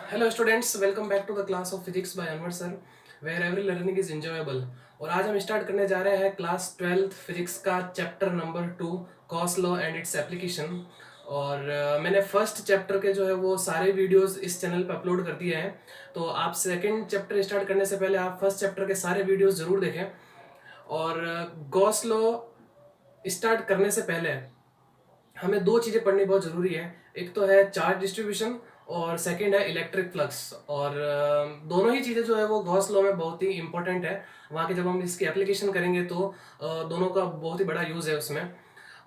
Hello students, welcome back to the class of physics by Anwar sir, where every learning is enjoyable. और आज हम start करने जा रहे हैं क्लास 12th फिजिक्स का chapter number 2, Gauss law and its application. और मैंने फर्स्ट चैप्टर के जो है वो सारे वीडियोस इस चैनल पर अपलोड कर दिए हैं। तो आप सेकंड चैप्टर स्टार्ट करने से पहले आप फर्स्ट चैप्टर के सारे वीडियोस जरूर देखें। और गॉस लॉ स्टार्ट करने से पहले हमें दो चीजें पढ़नी बहुत जरूरी है। एक तो है चार्ज डिस्ट्रीब्यूशन और सेकंड है इलेक्ट्रिक फ्लक्स। और दोनों ही चीजें जो है वो गॉस लॉ में बहुत ही इंपॉर्टेंट है। वहाँ के जब हम इसकी एप्लीकेशन करेंगे तो दोनों का बहुत ही बड़ा यूज है उसमें।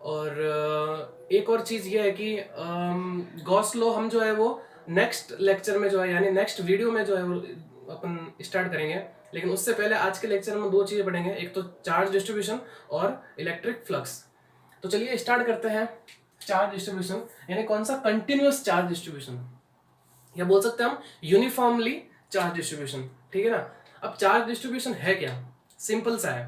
और एक और चीज ये है कि गॉस लॉ हम जो है वो नेक्स्ट लेक्चर में जो है यानी नेक्स्ट वीडियो में जो है वो अपन स्टार्ट करेंगे। लेकिन उससे पहले आज के लेक्चर में दो चीजें पढ़ेंगे, एक तो चार्ज डिस्ट्रीब्यूशन और इलेक्ट्रिक फ्लक्स। तो चलिए स्टार्ट करते हैं। चार्ज डिस्ट्रीब्यूशन यानी कौन सा? कंटिन्यूअस चार्ज डिस्ट्रीब्यूशन, या बोल सकते हैं हम यूनिफॉर्मली चार्ज डिस्ट्रीब्यूशन। ठीक है ना। अब चार्ज डिस्ट्रीब्यूशन है क्या? सिंपल सा है।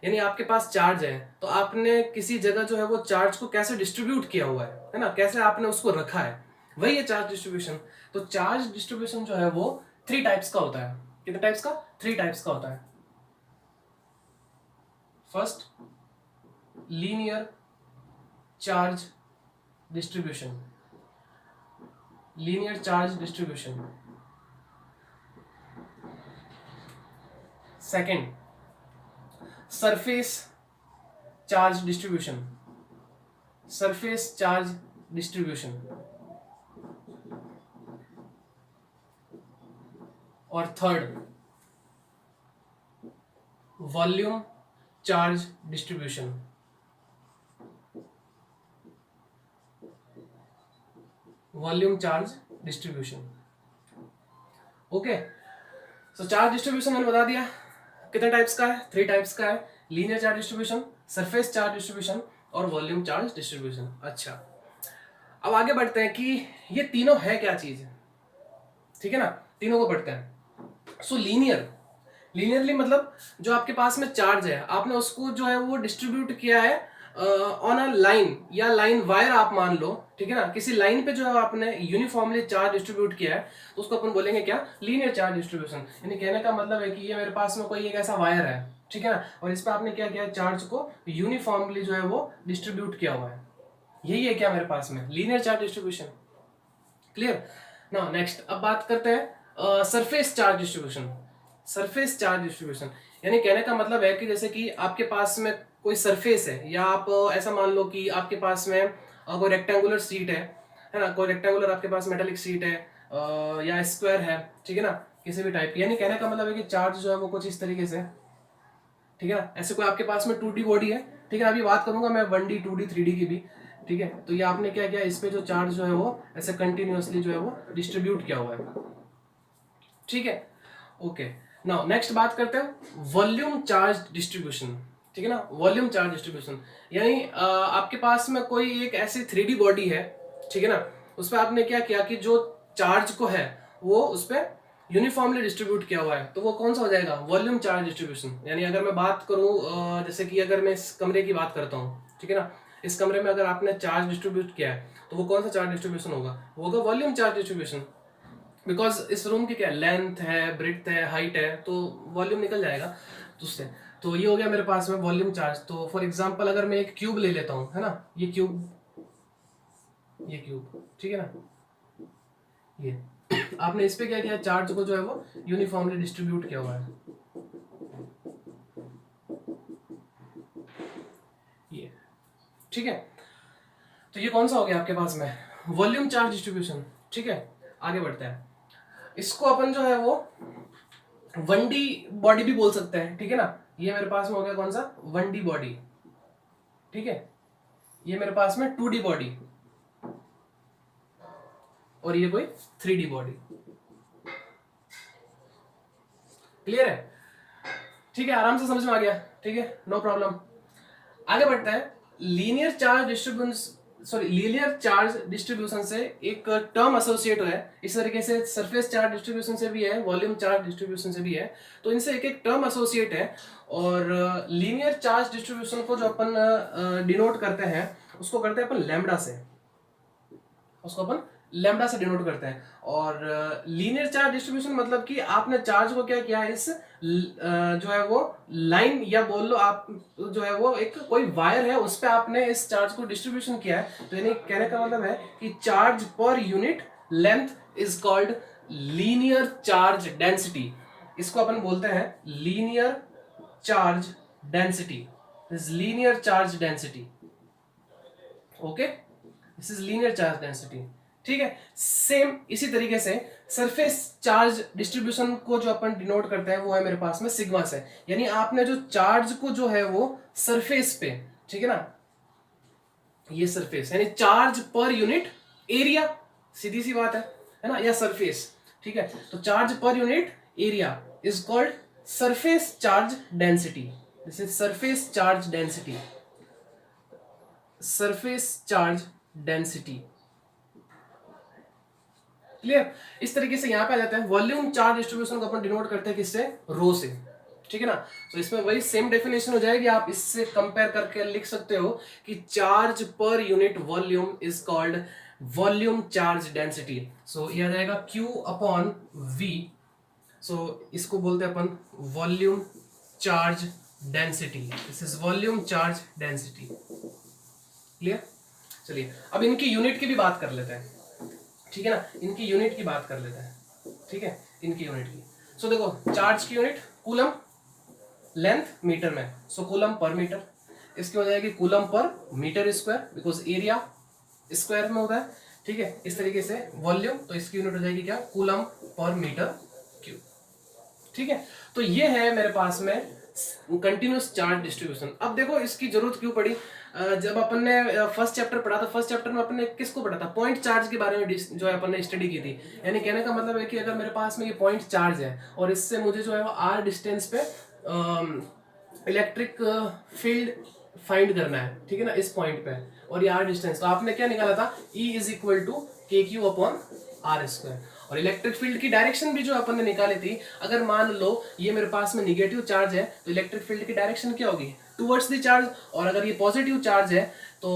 यानी आपके पास चार्ज है तो आपने किसी जगह जो है वो चार्ज को कैसे डिस्ट्रीब्यूट किया हुआ है ना, कैसे आपने उसको रखा है, वही है चार्ज डिस्ट्रीब्यूशन। तो चार्ज डिस्ट्रीब्यूशन जो है वो थ्री टाइप्स का होता है। कितने टाइप्स का? थ्री टाइप्स का होता है। First, linear charge distribution. Linear charge distribution. Second, surface charge distribution. Surface charge distribution. और third, volume charge distribution. Volume charge distribution. Okay, so charge distribution मैंने बता दिया कितने टाइप्स का है। थ्री टाइप्स का है। Linear charge distribution, surface charge distribution और वॉल्यूम चार्ज डिस्ट्रीब्यूशन। अच्छा, अब आगे बढ़ते हैं कि ये तीनों है क्या चीज। ठीक है ना, तीनों को पढ़ते हैं। सो लीनियर, लीनियरली मतलब जो आपके पास में चार्ज है आपने उसको जो है वो डिस्ट्रीब्यूट किया है ऑन अ लाइन या लाइन वायर आप मान लो। ठीक है ना, किसी लाइन पे जो है आपने यूनिफॉर्मली चार्ज डिस्ट्रीब्यूट किया है तो उसको अपन बोलेंगे क्या? Linear charge distribution. यानी कहने का मतलब है कि ये मेरे पास में कोई एक ऐसा वायर है, ठीक है ना, और इस पर आपने क्या किया? चार्ज को यूनिफॉर्मली जो है वो डिस्ट्रीब्यूट किया हुआ है। यही है क्या मेरे पास में? Linear charge distribution. क्लियर ना। नेक्स्ट अब बात करते हैं surface charge distribution. Surface charge distribution यानी कहने का मतलब है कि जैसे कि आपके पास में कोई सरफेस है, या आप ऐसा मान लो कि आपके पास में कोई रेक्टेंगुलर सीट है ना, कोई रेक्टेंगुलर आपके पास मेटेलिक सीट है या स्क्वायर है, ठीक है ना, किसी भी टाइप की। यानी कहने का मतलब है कि चार्ज जो है वो कुछ इस तरीके से, ठीक है ना। ऐसे कोई आपके पास में 2D बॉडी है, ठीक है ना, अभी बात करूंगा मैं 1D 2D 3D की भी। ठीक है, तो ये आपने क्या किया? इस पे जो चार्ज जो है वो ऐसे कंटिन्यूअसली जो है वो डिस्ट्रीब्यूट किया हुआ है। ठीक है, ओके। नाउ नेक्स्ट बात करते हैं वॉल्यूम चार्ज डिस्ट्रीब्यूशन। ठीक है ना, वॉल्यूम चार्ज डिस्ट्रीब्यूशन यानी आपके पास में कोई एक ऐसी 3D बॉडी है, ठीक है ना, उस पर आपने क्या किया कि जो चार्ज को है वो उस पर यूनिफॉर्मली डिस्ट्रीब्यूट किया हुआ है, तो वो कौन सा हो जाएगा? Volume charge distribution. यानी अगर मैं बात करूं जैसे कि अगर मैं इस कमरे की बात करता हूं, ठीक है ना, इस कमरे में अगर आपने चार्ज डिस्ट्रीब्यूट किया है तो वो कौन सा चार्ज डिस्ट्रीब्यूशन होगा? वो होगा वॉल्यूम चार्ज डिस्ट्रीब्यूशन। बिकॉज इस रूम की क्या लेंथ है, ब्रेड्थ है, हाइट है, तो वॉल्यूम निकल जाएगा तो उससे। तो ये हो गया मेरे पास में वॉल्यूम चार्ज। तो फॉर एग्जांपल अगर मैं एक क्यूब ले लेता हूं, है ना, ये क्यूब, ये क्यूब, ठीक है ना, ये आपने इस पे क्या किया? चार्ज को जो है वो यूनिफॉर्मली डिस्ट्रीब्यूट किया हुआ है, ये, ठीक है। तो ये कौन सा हो गया आपके पास में? Volume charge distribution. ठीक है, आगे बढ़ते हैं। इसको अपन जो है वो 1D बॉडी भी बोल सकते हैं, ठीक है ना। ये मेरे पास में हो गया कौन सा? 1D बॉडी, ठीक है। ये मेरे पास में 2D बॉडी, और ये कोई 3D बॉडी। क्लियर है? ठीक है, आराम से समझ में आ गया, ठीक है, नो प्रॉब्लम। आगे बढ़ते हैं। Linear charge distribution, sorry, linear charge distribution से एक टर्म एसोसिएट है। इस तरीके से सरफेस चार्ज डिस्ट्रीब्यूशन से भी है, वॉल्यूम चार्ज डिस्ट्रीब्यूशन से भी है, तो इनसे एक एक टर्म एसोसिएट है। और लीनियर चार्ज डिस्ट्रीब्यूशन को जो अपन डिनोट करते हैं उसको करते हैं अपन लैम्डा से, उसको अपन लैम्डा से डिनोट करते हैं। और लीनियर चार्ज डिस्ट्रीब्यूशन मतलब कि आपने चार्ज को क्या किया, इस जो है वो लाइन या बोल लो आप जो है वो एक कोई वायर है उस पे आपने इस चार्ज को डिस्ट्रीब्यूशन किया है। तो यानी कहने का मतलब है कि चार्ज पर unit length is called linear charge density. इसको अपन बोलते हैं linear charge density, this linear charge density. Okay, this is linear charge density. ठीक है, सेम इसी तरीके से सरफेस चार्ज डिस्ट्रीब्यूशन को जो अपन डिनोट करते हैं वो है मेरे पास में सिग्मा से। यानी आपने जो चार्ज को जो है वो सरफेस पे, ठीक है ना, ये सरफेस यानी चार्ज पर यूनिट एरिया, सीधी सी बात है ना, या सरफेस। ठीक है, तो चार्ज पर unit area is called surface charge density. This is surface charge density, surface charge density. Clear? इस तरीके से यहां पे आ जाता है। वॉल्यूम चार्ज डिस्ट्रीब्यूशन को अपन डिनोट करते हैं किससे, रो से। ठीक है ना, तो इसमें वही सेम डेफिनेशन हो जाएगी, आप इससे कंपेयर करके लिख सकते हो कि चार्ज पर unit volume is called volume charge density. So ये आ जाएगा Q अपॉन V। सो इसको बोलते हैं upon volume charge density. This is volume charge density. Clear? चलिए अब इनकी यूनिट की भी बात कर लेते हैं। ठीक है ना, इनकी यूनिट की बात कर लेते हैं। ठीक है, इनकी यूनिट की। सो देखो, चार्ज की यूनिट कूलम, लेंथ मीटर में, सो कूलम पर मीटर। इसकी हो जाएगी coulomb per meter square, because area square में होता है। ठीक है, इस तरीके से वॉल्यूम, तो इसकी यूनिट हो जाएगी क्या, कूलम पर मीटर क्यूब। ठीक है, तो ये है मेरे पास में कंटिन्यूस चार्ज डिस्ट्रीब्यूशन। अब देखो इसकी जरूरत क्यों पड़ी, जब अपन ने फर्स्ट चैप्टर पढ़ा था, फर्स्ट चैप्टर में अपन ने किसको पढ़ा था, पॉइंट चार्ज के बारे में जो है अपन ने स्टडी की थी। यानी कहने का मतलब है कि अगर मेरे पास में ये पॉइंट चार्ज है और इससे मुझे जो है वो आर डिस्टेंस पे इलेक्ट्रिक फील्ड फाइंड करना है, ठीक है ना, इस पॉइंट पे, और ये आर डिस्टेंस, तो आपने क्या निकाला था, E is equal to K Q upon R square. और इलेक्ट्रिक फील्ड की डायरेक्शन भी जो अपन ने निकाली थी, अगर मान लो ये मेरे पास में निगेटिव चार्ज है तो इलेक्ट्रिक फील्ड की डायरेक्शन क्या होगी, टुवर्ड्स द चार्ज। और अगर ये पॉजिटिव चार्ज है तो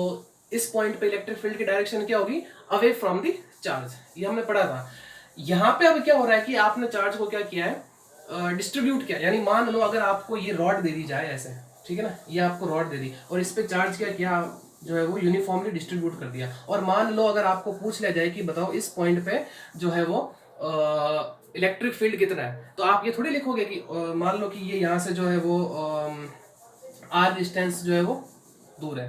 इस पॉइंट पे इलेक्ट्रिक फील्ड की डायरेक्शन क्या होगी, अवे फ्रॉम द चार्ज। ये हमने पढ़ा था। यहाँ पे अब क्या हो रहा है कि आपने चार्ज को क्या किया है, डिस्ट्रीब्यूट किया। यानी मान लो अगर आपको ये रॉड दे दी जाए ऐसे, ठीक है ना, ये आपको रॉड दे दी और इस पे चार्ज क्या किया, जो है वो यूनिफॉर्मली डिस्ट्रीब्यूट कर दिया। और मान लो अगर आपको पूछ लिया जाए कि बताओ इस पॉइंट पे जो है वो इलेक्ट्रिक फील्ड कितना है, तो आप ये थोड़ी लिखोगे कि मान लो कि ये यहाँ से जो है वो आर डिस्टेंस जो है वो दूर है,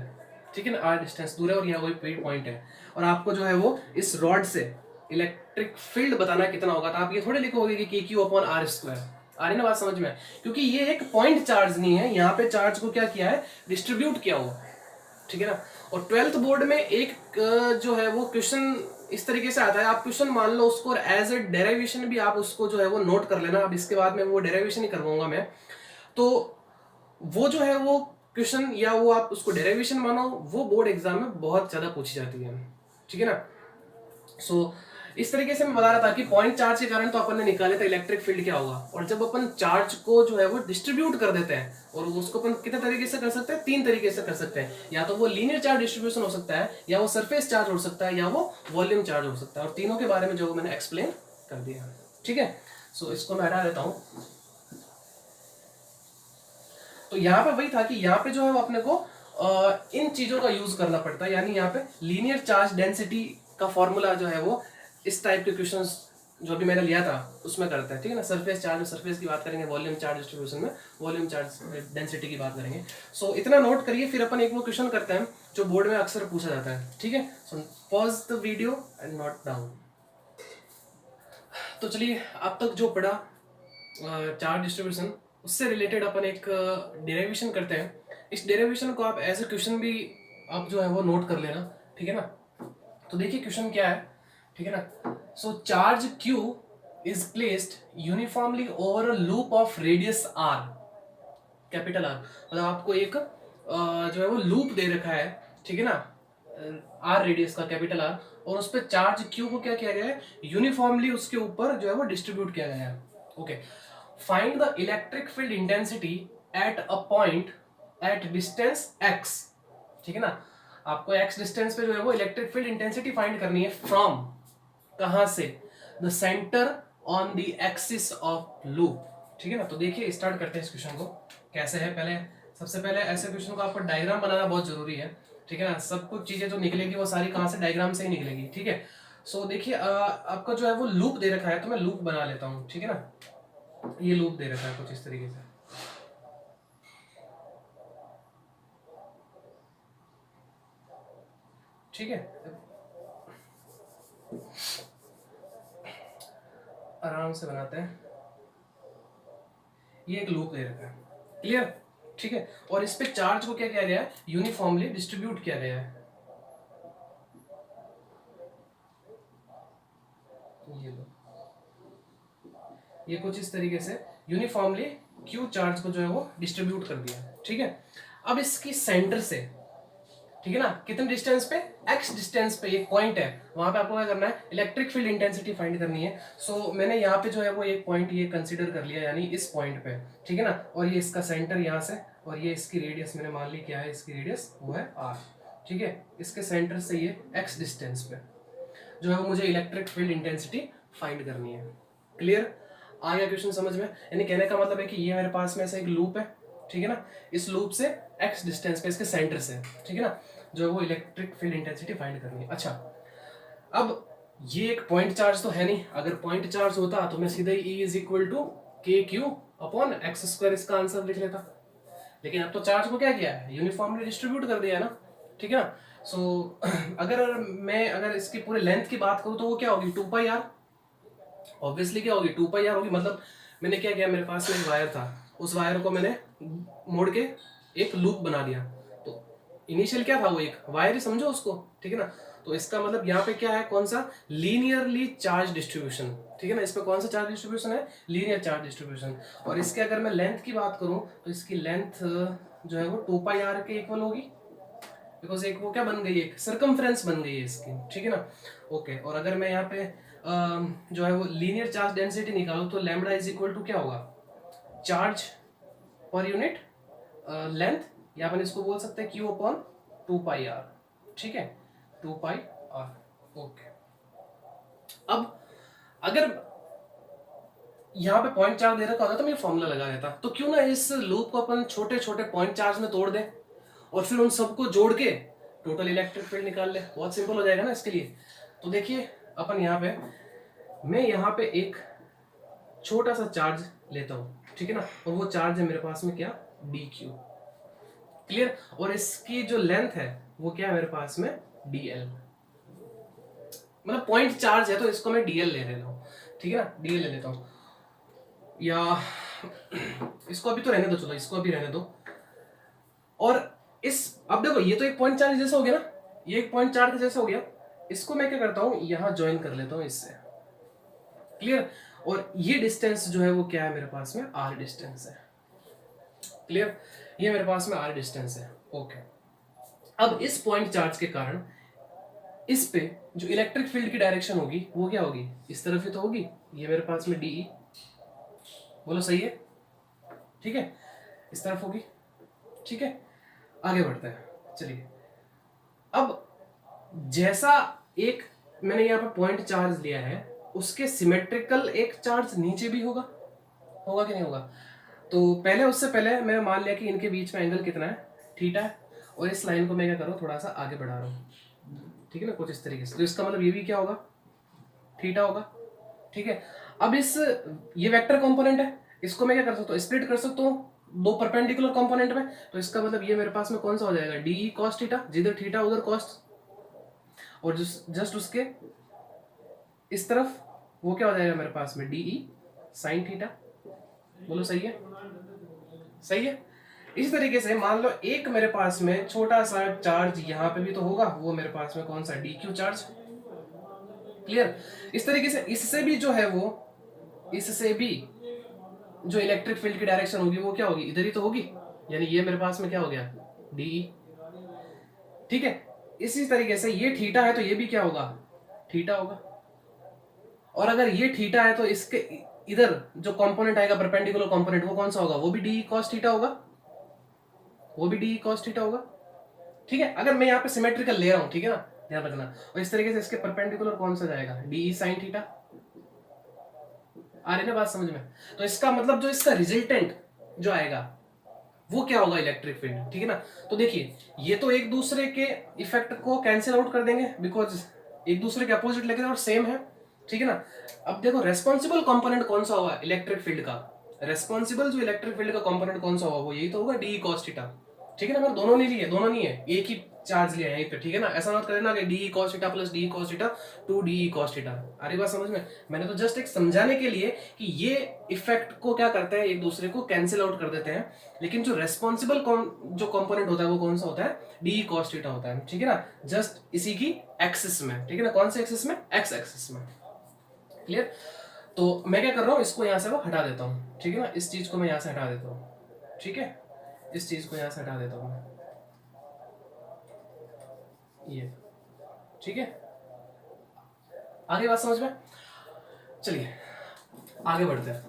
ठीक है ना, आर डिस्टेंस दूर है और यहाँ कोई पॉइंट है, और आपको जो है वो इस रॉड से इलेक्ट्रिक फील्ड बताना कितना होगा, तो आप ये थोड़ी लिखोगे कि के क्यू अपॉन आर स्क्वायर। आ रही ना बात समझ में? क्योंकि ये एक पॉइंट चार्ज नहीं है, यहाँ पे चार्ज को क्या किया है, डिस्ट्रीब्यूट किया हुआ, ठीक है ना। और 12th बोर्ड में एक जो है वो क्वेश्चन इस तरीके से आता है, आप क्वेश्चन मान लो उसको एज ए डेरिवेशन भी आप उसको जो है वो नोट कर लेना। अब इसके बाद में वो डेरिवेशन ही करवाऊंगा मैं, तो वो जो है वो क्वेश्चन या वो आप उसको डेरिवेशन मानो, वो बोर्ड एग्जाम में बहुत ज्यादा पूछी जाती है, ठीक है ना। सो इस तरीके से मैं बता रहा था कि पॉइंट चार्ज के कारण तो अपन ने निकाले था इलेक्ट्रिक फील्ड क्या होगा, और जब अपन चार्ज को जो है वो डिस्ट्रीब्यूट कर देते हैं, और उसको अपन कितने तरीके से कर सकते हैं, 3 तरीके से कर सकते हैं। या तो वो लीनियर चार्ज डिस्ट्रीब्यूशन हो सकता है, या वो सरफेस चार्ज हो सकता है, या वो वॉल्यूम चार्ज हो सकता है। और तीनों के बारे में जो मैंने एक्सप्लेन कर दिया, ठीक है। सो इसको मैं हटा देता हूं। तो यहाँ पे वही था कि यहाँ पे जो है वो अपने को इन चीजों का यूज करना पड़ता है। यानी यहाँ पे लीनियर चार्ज डेंसिटी का फॉर्मूला जो है वो इस टाइप के क्वेश्चंस जो भी मैंने लिया था उसमें करता है, ठीक है ना। सरफेस चार्ज में सरफेस की बात करेंगे, वॉल्यूम चार्ज डिस्ट्रीब्यूशन में वॉल्यूम चार्ज डेंसिटी की बात करेंगे। सो इतना नोट करिए, फिर अपन एक वो क्वेश्चन करते हैं जो बोर्ड में अक्सर पूछा जाता है, ठीक है। So pause the video and note down. तो चलिए अब तक जो पढ़ा चार्ज डिस्ट्रीब्यूशन, उससे रिलेटेड अपन एक डेरिवेशन करते हैं। इस डेरिवेशन को आप एज ए क्वेश्चन भी आप जो है वो नोट कर लेना, ठीक है ना। तो देखिए क्वेश्चन क्या है, ठीक है ना। So charge Q is placed uniformly over a loop of radius R, capital R। मतलब आपको एक जो है वो लूप दे रखा है, ठीक है ना, R रेडियस का, कैपिटल R, और उस पर चार्ज Q को क्या किया गया है, यूनिफॉर्मली उसके ऊपर जो है वो डिस्ट्रीब्यूट किया गया है। Okay, find the electric field intensity at a point at distance x, ठीक है ना। आपको x डिस्टेंस पे जो है वो इलेक्ट्रिक फील्ड इंटेंसिटी फाइंड करनी है फ्रॉम कहां से? The centre on the axis of loop. ठीक है ना। तो देखिए स्टार्ट करते हैं इस क्वेश्चन को। कैसे है, पहले सबसे पहले ऐसे क्वेश्चन को आपको डायग्राम बनाना बहुत जरूरी है। ठीक है ना। सब कुछ चीजें जो निकलेगी वो सारी कहां से? डायग्राम से ही निकलेगी। ठीक है। सो देखिए आपका जो है वो लूप दे रखा है, तो मैं लूप बना लेता हूँ। ठीक है ना। ये लूप दे रखा है कुछ इस तरीके से। ठीक है, आराम से बनाते हैं। ये एक लूप दे रखा है, क्लियर। ठीक है। और इस पे चार्ज को क्या किया गया है? यूनिफॉर्मली डिस्ट्रीब्यूट किया गया है। ये लो, ये कुछ इस तरीके से यूनिफॉर्मली क्यू चार्ज को जो है वो डिस्ट्रीब्यूट कर दिया। ठीक है। अब इसकी सेंटर से, ठीक है ना, कितने डिस्टेंस पे? एक्स डिस्टेंस पे एक पॉइंट है, वहां पे आपको क्या करना है? इलेक्ट्रिक फील्ड इंटेंसिटी फाइंड करनी है। सो मैंने यहाँ पे जो है वो एक पॉइंट ये कंसीडर कर लिया, यानी इस पॉइंट पे। ठीक है ना। और ये इसका सेंटर यहाँ से, और ये इसकी रेडियस मैंने मान ली क्या है? इसकी रेडियस वो है आर। ठीक है। इसके सेंटर से ये एक्स डिस्टेंस पे जो है वो मुझे इलेक्ट्रिक फील्ड इंटेंसिटी फाइंड करनी है। क्लियर? आ गया क्वेश्चन समझ में? यानी कहने का मतलब है कि ये मेरे पास में ऐसा एक लूप है। ठीक है ना। इस लूप से एक्स डिस्टेंस पे, इसके सेंटर से, ठीक है ना, जो है वो इलेक्ट्रिक फील्ड इंटेंसिटी फाइंड करनी है। अच्छा, अब ये एक पॉइंट चार्ज तो है नहीं। अगर पॉइंट चार्ज होता तो मैं सीधे E is equal to K Q upon X square इसका आंसर लिख लेता। लेकिन अब तो चार्ज को क्या किया है? यूनिफॉर्मली डिस्ट्रीब्यूट कर दिया है ना। ठीक है ना। सो अगर इसकी पूरे लेंथ की बात करूं तो वो क्या होगी? 2πr। ऑब्वियसली क्या होगी? 2πr होगी। मतलब मैंने क्या किया, मेरे पास में एक वायर था, उस वायर को मैंने मोड़ के एक लूप बना दिया। तो इनिशियल क्या था? वो एक वायर ही समझो उसको। ठीक है ना। तो इसका मतलब यहाँ पे क्या है? कौन सा? Linearly charge distribution. ठीक है ना। इसमें कौन सा चार्ज डिस्ट्रीब्यूशन है? Linear charge distribution. और इसके अगर मैं लेंथ की बात करूं तो इसकी लेंथ जो है वो 2πr के इक्वल होगी, बिकॉज एक वो क्या बन गई? एक सर्कमफ्रेंस बन गई है इसकी। ठीक है ना। ओके। और अगर मैं यहाँ पे जो है वो लीनियर चार्ज डेंसिटी निकालूं तो लैम्बडा इज इक्वल टू क्या होगा? चार्ज पर यूनिट लेंथ, या अपन इसको बोल सकते हैं क्यू अपॉन 2πr। ठीक है, 2πr। ओके। अब अगर यहाँ पे पॉइंट चार्ज दे रखा होता तो मैं फॉर्मूला लगा देता। तो क्यों ना इस लूप को अपन छोटे छोटे पॉइंट चार्ज में तोड़ दें और फिर उन सबको जोड़ के टोटल इलेक्ट्रिक फील्ड निकाल ले। बहुत सिंपल हो जाएगा ना इसके लिए। तो देखिए अपन यहाँ पे, मैं यहाँ पे एक छोटा सा चार्ज लेता हूँ। ठीक है ना। और वो चार्ज है मेरे पास में क्या? dq। क्लियर? और इसकी जो लेंथ है वो क्या है मेरे पास में? dl। मतलब पॉइंट चार्ज है तो इसको मैं dl ले लेता हूँ। ठीक है ना। dl ले लेता हूँ, या इसको अभी तो रहने दो, चलो इसको अभी रहने दो। और अब देखो ये तो एक पॉइंट चार्ज जैसा हो गया ना, ये एक पॉइंट चार्ज जैसा हो गया। इसको मैं क्या करता हूं? यहां ज्वाइन कर लेता हूं इससे। क्लियर? और ये डिस्टेंस जो है वो क्या है मेरे पास में? r डिस्टेंस है। क्लियर? ये मेरे पास में r डिस्टेंस है। ओके। अब इस पॉइंट चार्ज के कारण इस पे जो इलेक्ट्रिक फील्ड की डायरेक्शन होगी वो क्या होगी? इस तरफ ही तो होगी। ये मेरे पास में dE, बोलो सही है? ठीक है, इस तरफ होगी। ठीक है, आगे बढ़ते हैं। चलिए, अब जैसा एक मैंने यहाँ पर पॉइंट चार्ज लिया है उसके सिमेट्रिकल एक चार्ज नीचे भी होगा कि नहीं होगा? तो पहले, उससे पहले मैं मान लिया कि इनके बीच में एंगल कितना है? थीटा है। और इस लाइन को मैं क्या कर रहा हूँ? थोड़ा सा आगे बढ़ा रहा हूँ। ठीक है ना, कुछ इस तरीके से। तो इसका मतलब ये भी क्या होगा? थीटा होगा। ठीक है। अब ये वेक्टर कंपोनेंट है, इसको मैं क्या कर सकता हूँ? स्प्लिट कर सकता हूँ दो परपेंडिकुलर कंपोनेंट में। तो इसका मतलब ये मेरे पास में कौन सा हो जाएगा? डी कॉस थीटा, जिधर थीटा उधर कॉस, और जस्ट उसके इस तरफ वो क्या हो जाएगा मेरे पास में? D sine theta. बोलो सही है? सही है। इस तरीके से मान लो एक मेरे पास में छोटा सा चार्ज यहाँ पे भी तो होगा, वो मेरे पास में कौन सा? D Q charge. क्लियर? इस तरीके से इससे भी जो है वो, इससे भी जो इलेक्ट्रिक फील्ड की डायरेक्शन होगी वो क्या होगी? इधर ही तो होगी। यानी ये मेरे पास में क्या हो गया? डी। ठीक है। इसी तरीके से ये थीटा है तो ये भी क्या होगा? थीटा होगा। और अगर ये थीटा है तो इसके इधर जो कंपोनेंट आएगा परपेंडिकुलर कंपोनेंट, वो कौन सा होगा? वो भी डी कॉस थीटा होगा। वो भी डी कॉस थीटा होगा। ठीक है। अगर मैं यहाँ पे सिमेट्रिकल ले रहा हूं, ठीक है ना, ध्यान रखना। और इस तरीके से इसके परपेंडिकुलर कौन सा जाएगा, डी साइन थीटा। आ रही ना बात समझ में? तो इसका मतलब जो इसका रिजल्टेंट जो आएगा वो क्या होगा, इलेक्ट्रिक फील्ड, ठीक है ना। तो देखिए ये तो एक दूसरे के इफेक्ट को कैंसिल आउट कर देंगे बिकॉज एक दूसरे के अपोजिट लगे और सेम है, ठीक है ना। अब देखो रेस्पॉन्सिबल कंपोनेंट कौन सा होगा इलेक्ट्रिक फील्ड का, रेस्पॉन्सिबल जो इलेक्ट्रिक फील्ड का कंपोनेंट कौन सा होगा वो यही तो होगा, डी कॉस थीटा, ठीक है ना। मैंने दोनों नहीं लिए, दोनों नहीं है, एक ही चार्ज लिया है यहीं पे, ठीक है ना। ऐसा मत करना कि D cos theta plus D cos theta two D cos theta. अरे बात समझ में? मैंने तो जस्ट एक समझाने के लिए कि ये इफेक्ट को क्या करते हैं, एक दूसरे को कैंसिल आउट कर देते हैं, लेकिन जो रेस्पॉन्सिबल जो कंपोनेंट होता है वो कौन सा होता है, डी कॉस थीटा होता है, ठीक है ना। जस्ट इसी की एक्सिस में, ठीक है ना। कौन से एक्सिस में, एक्स एक्सिस में, क्लियर। तो मैं क्या कर रहा हूं, इसको यहां से वो हटा देता हूं, ठीक है ना। इस चीज को मैं यहां से हटा देता हूं, ठीक है, इस चीज को यहां से हटा देता हूं मैं, ये, ठीक है। आगे बात समझ में? चलिए आगे बढ़ते हैं।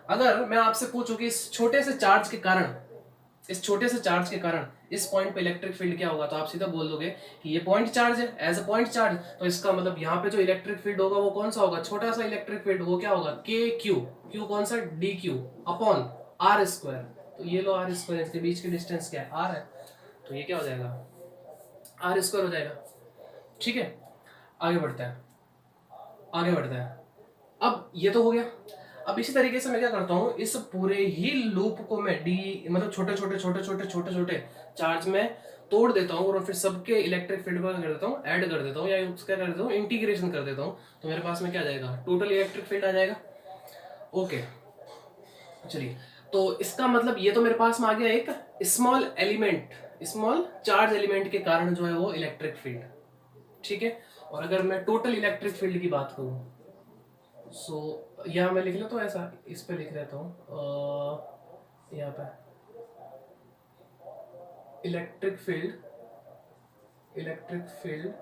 अगर मैं आपसे पूछूं कि इस छोटे से चार्ज के कारण, इस छोटे से चार्ज के कारण इस पॉइंट पे इलेक्ट्रिक फील्ड क्या होगा, तो आप सीधा बोल दोगे कि ये पॉइंट चार्ज है, एज अ पॉइंट चार्ज, तो इसका मतलब यहाँ पे जो इलेक्ट्रिक फील्ड होगा वो कौन सा होगा, छोटा सा इलेक्ट्रिक फील्ड, वो क्या होगा, के क्यू, क्यू कौन सा, D Q upon R square. तो ये लो आर स्क्वायर, इसके बीच की डिस्टेंस क्या है, आर है, तो ये क्या हो जाएगा, आर स्क्वायर हो जाएगा, ठीक है। आगे बढ़ता है, आगे बढ़ता है। अब ये तो हो गया। अब इसी तरीके से मैं क्या करता हूँ, इस पूरे ही लूप को मैं डी मतलब छोटे छोटे छोटे छोटे छोटे छोटे चार्ज में तोड़ देता हूँ और फिर सबके इलेक्ट्रिक फील्ड को कर देता हूँ, ऐड कर देता हूँ, या उसका कर देता हूँ इंटीग्रेशन कर देता हूँ, तो मेरे पास में क्या आ जाएगा, टोटल इलेक्ट्रिक फील्ड आ जाएगा। ओके चलिए, तो इसका मतलब ये तो मेरे पास में आ गया एक small element, small charge element के कारण जो है वो इलेक्ट्रिक फील्ड, ठीक है। और अगर मैं टोटल इलेक्ट्रिक फील्ड की बात करूं, सो यहाँ मैं लिख लेता हूँ, ऐसा इस पे लिख लेता हूँ, यहाँ पे electric field, electric field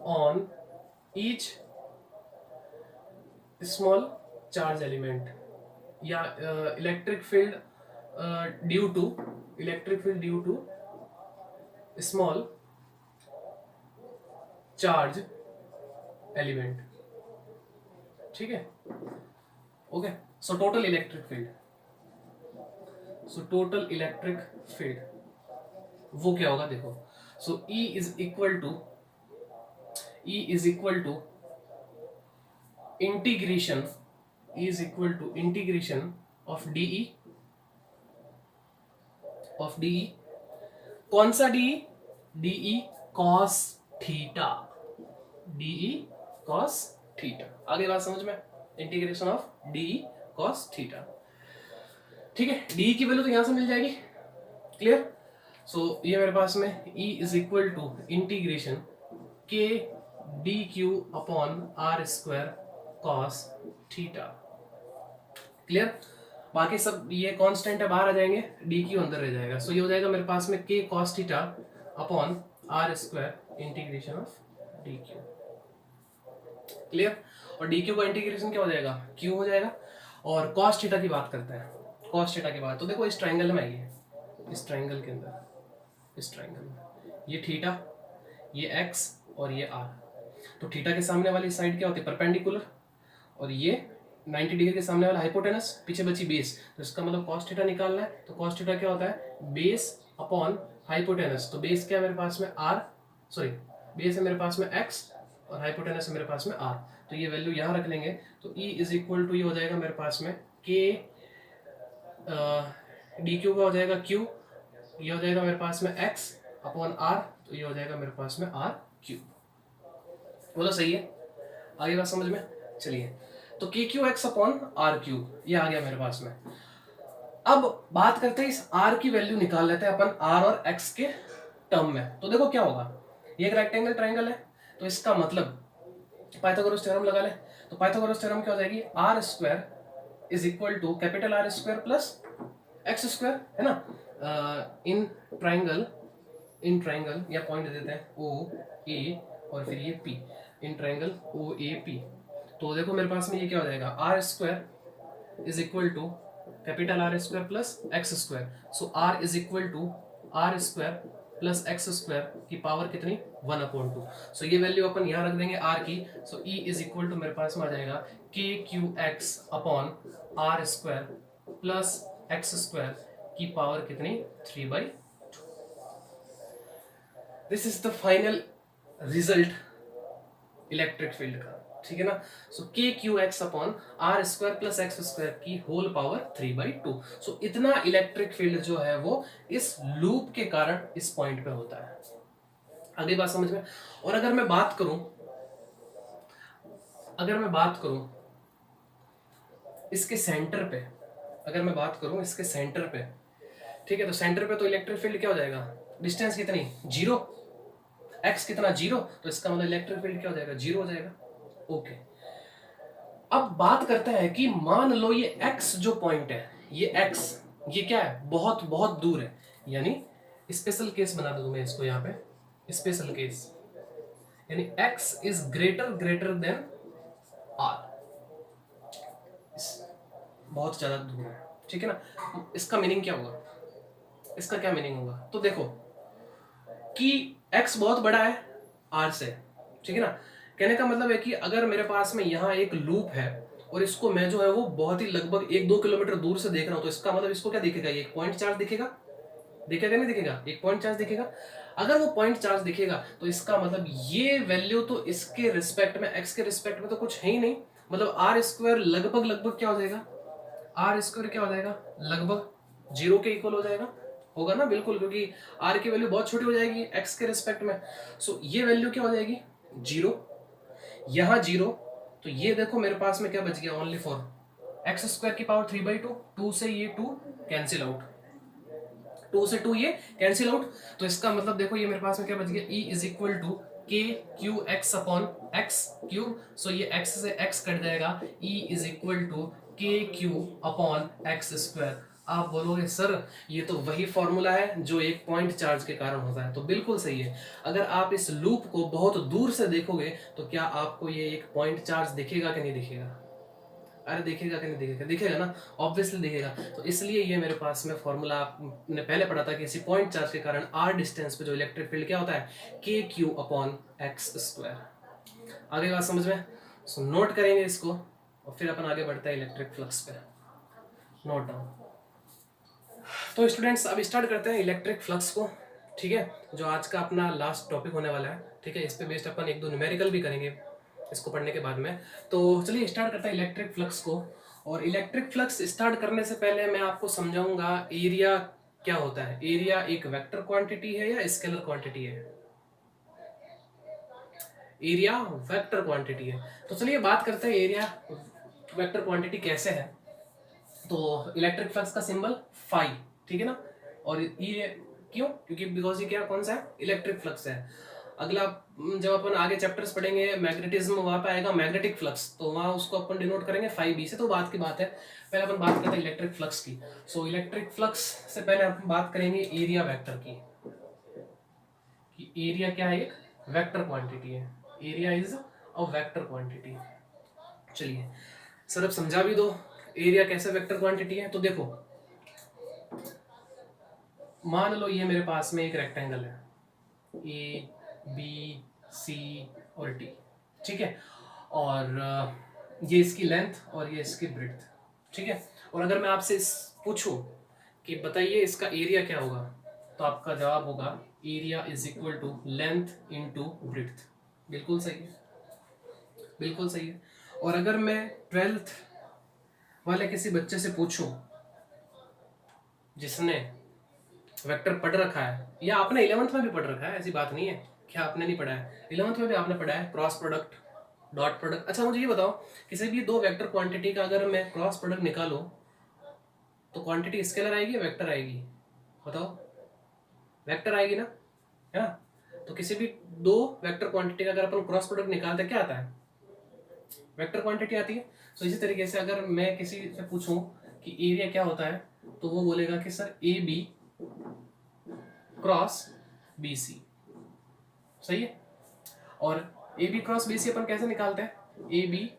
on each small charge element, या electric field due to, electric field due to small charge element, ठीक है। Okay, so total electric field, so total electric field वो क्या होगा, देखो, so E is equal to, E is equal to integration, E is equal to integration of DE, of DE, कौन सा DE, DE cos theta, DE cos theta. आगे बात समझ में, integration of DE cos theta, ठीक है। DE की value तो यहां से मिल जाएगी, क्लियर। सो ये मेरे पास में E is equal to integration K D Q upon R square cos theta, clear. बाकी सब ये कांस्टेंट है, बाहर आ जाएंगे, डी क्यू अंदर रह जाएगा। सो ये हो जाएगा मेरे पास में K cos theta upon R square integration of D Q, clear. और डी क्यू का इंटीग्रेशन क्या हो जाएगा, क्यू हो जाएगा। और कॉस थीटा की बात करते हैं, कॉस थीटा की बात, तो देखो इस ट्राइंगल में आइए, इस ट्राइंगल के अंदर, इस ट्राइंगल में ये थीटा, ये एक्स और ये आर, तो थीटा के सामने वाली साइड क्या होती है, परपेंडिकुलर, और ये 90 डिग्री के सामने वाला हाइपोटेनस, पीछे बची बेस, तो इसका मतलब कॉस थीटा निकालना है। तो कॉस थीटा क्या होता है, बेस अपॉन हाइपोटेनस। तो बेस क्या है मेरे पास में, आर, सॉरी बेस है मेरे पास में एक्स और हाइपोटेनस है मेरे पास में आर, तो ये वैल्यू यहाँ रख लेंगे। तो E इज इक्वल टू ये हो जाएगा मेरे पास में के डी क्यू का हो जाएगा क्यू, ये हो जाएगा मेरे पास में एक्स अपॉन आर, तो ये हो जाएगा मेरे पास में आर क्यू। बोलो सही है, आगे बात समझ में। चलिए, तो K Q X upon R Q ये आ गया मेरे पास में। अब बात करते हैं इस आर की वैल्यू निकाल लेते हैं अपन आर और एक्स के टर्म में। तो देखो क्या होगा, ये एक रेक्टेंगल ट्राइंगल है, तो इसका मतलब पाइथागोरस थ्योरम लगा ले। तो पाइथागोरस थ्योरम क्या हो जाएगी, R square is equal to capital R square plus X square, है ना। इन ट्राइंगल, इन ट्राइंगल या पॉइंट दे देते हैं ओ ए और फिर ये P, in triangle O A P. तो देखो मेरे पास में ये क्या हो जाएगा, R square is equal to capital R square plus X square. So R is equal to R square plus X square की पावर कितनी 1/2। सो ये वैल्यू अपन यहाँ रख देंगे आर की। So E is equal to मेरे पास में आ जाएगा K Q X upon R square plus X square की पावर कितनी 3/2। This is the final result electric field का, ठीक है ना। So K Q X upon R square plus X square की होल पावर 3/2। सो इतना इलेक्ट्रिक फील्ड जो है वो इस लूप के कारण इस पॉइंट पे होता है। अगली बात समझ में। और अगर मैं बात करूं इसके सेंटर पे, अगर मैं बात करूं इसके सेंटर पे, ठीक है, तो सेंटर पे तो इलेक्ट्रिक फील्ड क्या हो जाएगा, डिस्टेंस कितनी 0, एक्स कितना 0, तो इसका मतलब इलेक्ट्रिक फील्ड क्या हो जाएगा 0 हो जाएगा। ओके, अब बात करते हैं कि मान लो ये एक्स जो पॉइंट है, ये एक्स ये क्या है, बहुत बहुत दूर है, यानी स्पेशल केस बना दूं मैं इसको यहाँ पे, स्पेशल केस, यानी X is greater than R, बहुत ज्यादा दूर है, ठीक है ना। इसका मीनिंग क्या होगा, इसका क्या मीनिंग होगा, तो देखो कि x बहुत बड़ा है r से, ठीक है ना। कहने का मतलब है कि अगर मेरे पास में यहाँ एक लूप है और इसको मैं जो है वो बहुत ही लगभग 1-2 किलोमीटर दूर से देख रहा हूं, तो इसका मतलब इसको क्या दिखेगा, ये एक पॉइंट चार्ज दिखेगा, दिखेगा नहीं दिखेगा, एक पॉइंट चार्ज दिखेगा। अगर वो पॉइंट चार्ज दिखेगा तो इसका मतलब ये वैल्यू तो इसके रिस्पेक्ट में, x के रिस्पेक्ट में तो कुछ है ही नहीं, मतलब आर स्क्वायर लगभग क्या हो जाएगा, आर स्क्वायर क्या हो जाएगा, लगभग 0 के इक्वल हो जाएगा, होगा ना, बिल्कुल, क्योंकि r की वैल्यू बहुत छोटी हो जाएगी x के रिस्पेक्ट में। सो ये वैल्यू क्या हो जाएगी 0, यहाँ 0, तो ये देखो मेरे पास में क्या बच गया, ओनली फॉर एक्स स्क्वायर की पावर 3/2, 2 से ये 2 कैंसिल आउट, 2 से 2 ये कैंसिल आउट, तो इसका मतलब देखो ये मेरे पास में क्या बच गया, E is equal to K Q X upon X cube. So ये x से x कट जाएगा, E is equal to K Q upon X square. आप बोलोगे सर ये तो वही फॉर्मूला है जो एक पॉइंट चार्ज के कारण होता है, तो बिल्कुल सही है। अगर आप इस लूप को बहुत दूर से देखोगे तो क्या आपको ये एक पॉइंट चार्ज दिखेगा कि नहीं दिखेगा, अरे दिखेगा कि नहीं दिखेगा, दिखेगा ना, ऑब्वियसली दिखेगा। तो इसलिए ये मेरे पास में फॉर्मूला आपने पहले पढ़ा था कि किसी पॉइंट चार्ज के कारण r डिस्टेंस पे जो इलेक्ट्रिक फील्ड क्या होता है, के क्यू अपॉन एक्स स्क्वायर। आगे बात समझ में, सो नोट करेंगे इसको और फिर अपन आगे बढ़ते हैं इलेक्ट्रिक फ्लक्स पे, नोट डाउन। तो स्टूडेंट्स अब स्टार्ट करते हैं इलेक्ट्रिक फ्लक्स को, ठीक है, जो आज का अपना लास्ट टॉपिक होने वाला है, ठीक है। इस पे बेस्ड अपन 1-2 न्यूमेरिकल भी करेंगे इसको पढ़ने के बाद में। तो चलिए स्टार्ट करते हैं इलेक्ट्रिक फ्लक्स को। और इलेक्ट्रिक फ्लक्स स्टार्ट करने से पहले मैं आपको समझाऊंगा एरिया क्या होता है। एरिया एक वेक्टर क्वांटिटी है या स्केलर क्वांटिटी है, एरिया वेक्टर क्वांटिटी है। तो चलिए बात करते हैं एरिया वेक्टर क्वांटिटी कैसे है। तो इलेक्ट्रिक फ्लक्स का सिंबल फाई, ठीक है ना, और ये क्यों, क्योंकि बिकॉज ये क्या कौन सा है, इलेक्ट्रिक फ्लक्स है। अगला जब अपन आगे चैप्टर्स पढ़ेंगे मैग्नेटिज्म, वहां पे आएगा मैग्नेटिक फ्लक्स, तो वहां उसको अपन डिनोट करेंगे 5b से, तो बात की बात है। पहले अपन बात करते हैं इलेक्ट्रिक फ्लक्स की। सो इलेक्ट्रिक फ्लक्स से पहले अपन बात करेंगे एरिया वेक्टर की, कि एरिया क्या है, एक वेक्टर क्वांटिटी है, area is a vector quantity. चलिए सर अब समझा भी दो एरिया कैसे वेक्टर क्वांटिटी है। तो देखो मान लो ये मेरे पास में एक रेक्टेंगल है, ए बी सी और डी, ठीक है, और ये इसकी लेंथ और ये इसकी ब्रेड्थ, ठीक है। और अगर मैं आपसे पूछूं कि बताइए इसका एरिया क्या होगा, तो आपका जवाब होगा area is equal to length into breadth. बिल्कुल सही है, बिल्कुल सही है। और अगर मैं 12th वाले किसी बच्चे से पूछूं जिसने वेक्टर पढ़ रखा है, या आपने 11th में भी पढ़ रखा है, ऐसी बात नहीं है क्या आपने नहीं पढ़ा है, 11th में भी आपने पढ़ा है क्रॉस प्रोडक्ट, डॉट प्रोडक्ट। अच्छा मुझे ये बताओ, किसी भी दो वेक्टर क्वांटिटी का अगर मैं क्रॉस प्रोडक्ट निकालूं तो क्वांटिटी स्केलर आएगी या वेक्टर आएगी, बताओ, वेक्टर आएगी ना, है ना। तो किसी भी दो वेक्टर क्वांटिटी का अगर अपन क्रॉस प्रोडक्ट निकालते क्या आता है, वेक्टर क्वांटिटी आती है। तो इसी तरीके से अगर मैं किसी से पूछूं कि एरिया क्या होता है, तो वो बोलेगा कि sir A B cross B C, सही है। और A B cross B C अपन कैसे निकालते हैं, ए बी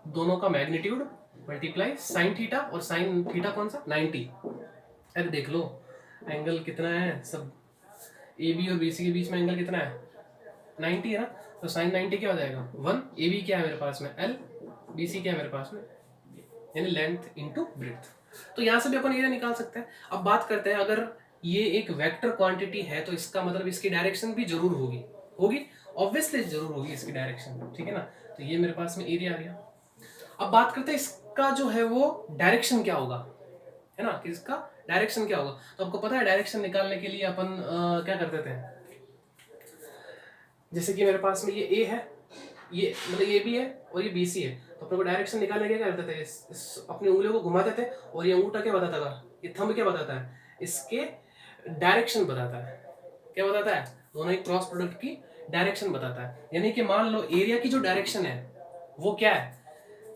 दोनों का मैग्नीट्यूड मल्टीप्लाई साइन थीटा, और साइन थीटा कौन सा 90। अरे देख लो एंगल कितना है सब, ए बी और बी सी के बीच में एंगल कितना है 90 है ना, तो साइन 90 क्या हो जाएगा 1, ए बी क्या है मेरे पास में L, बी सी क्या है मेरे पास में, यानी लेंथ इंटू ब्रेड्थ। तो यहाँ से भी अपन एरिया निकाल सकते हैं। अब बात करते हैं, अगर ये एक वेक्टर क्वांटिटी है तो इसका मतलब इसकी डायरेक्शन भी जरूर होगी, होगी ऑब्वियसली जरूर होगी इसकी डायरेक्शन, ठीक है ना। तो ये मेरे पास में एरिया आ गया। अब बात करते हैं इसका जो है वो डायरेक्शन क्या होगा, है ना, कि इसका डायरेक्शन क्या होगा। तो आपको पता है डायरेक्शन निकालने के लिए अपन क्या करते थे, जैसे कि मेरे पास में ये ए है, ये मतलब ए बी है और ये बी सी है, तो अपने को डायरेक्शन निकालने के क्या करते थे, इस अपनी उंगलियों को घुमाते थे और ये अंगूठा क्या बताता था, ये थंब क्या बताता है, इसके डायरेक्शन बताता है। क्या बताता है, दोनों एक क्रॉस प्रोडक्ट की डायरेक्शन बताता है। यानी कि मान लो एरिया की जो डायरेक्शन है वो क्या है,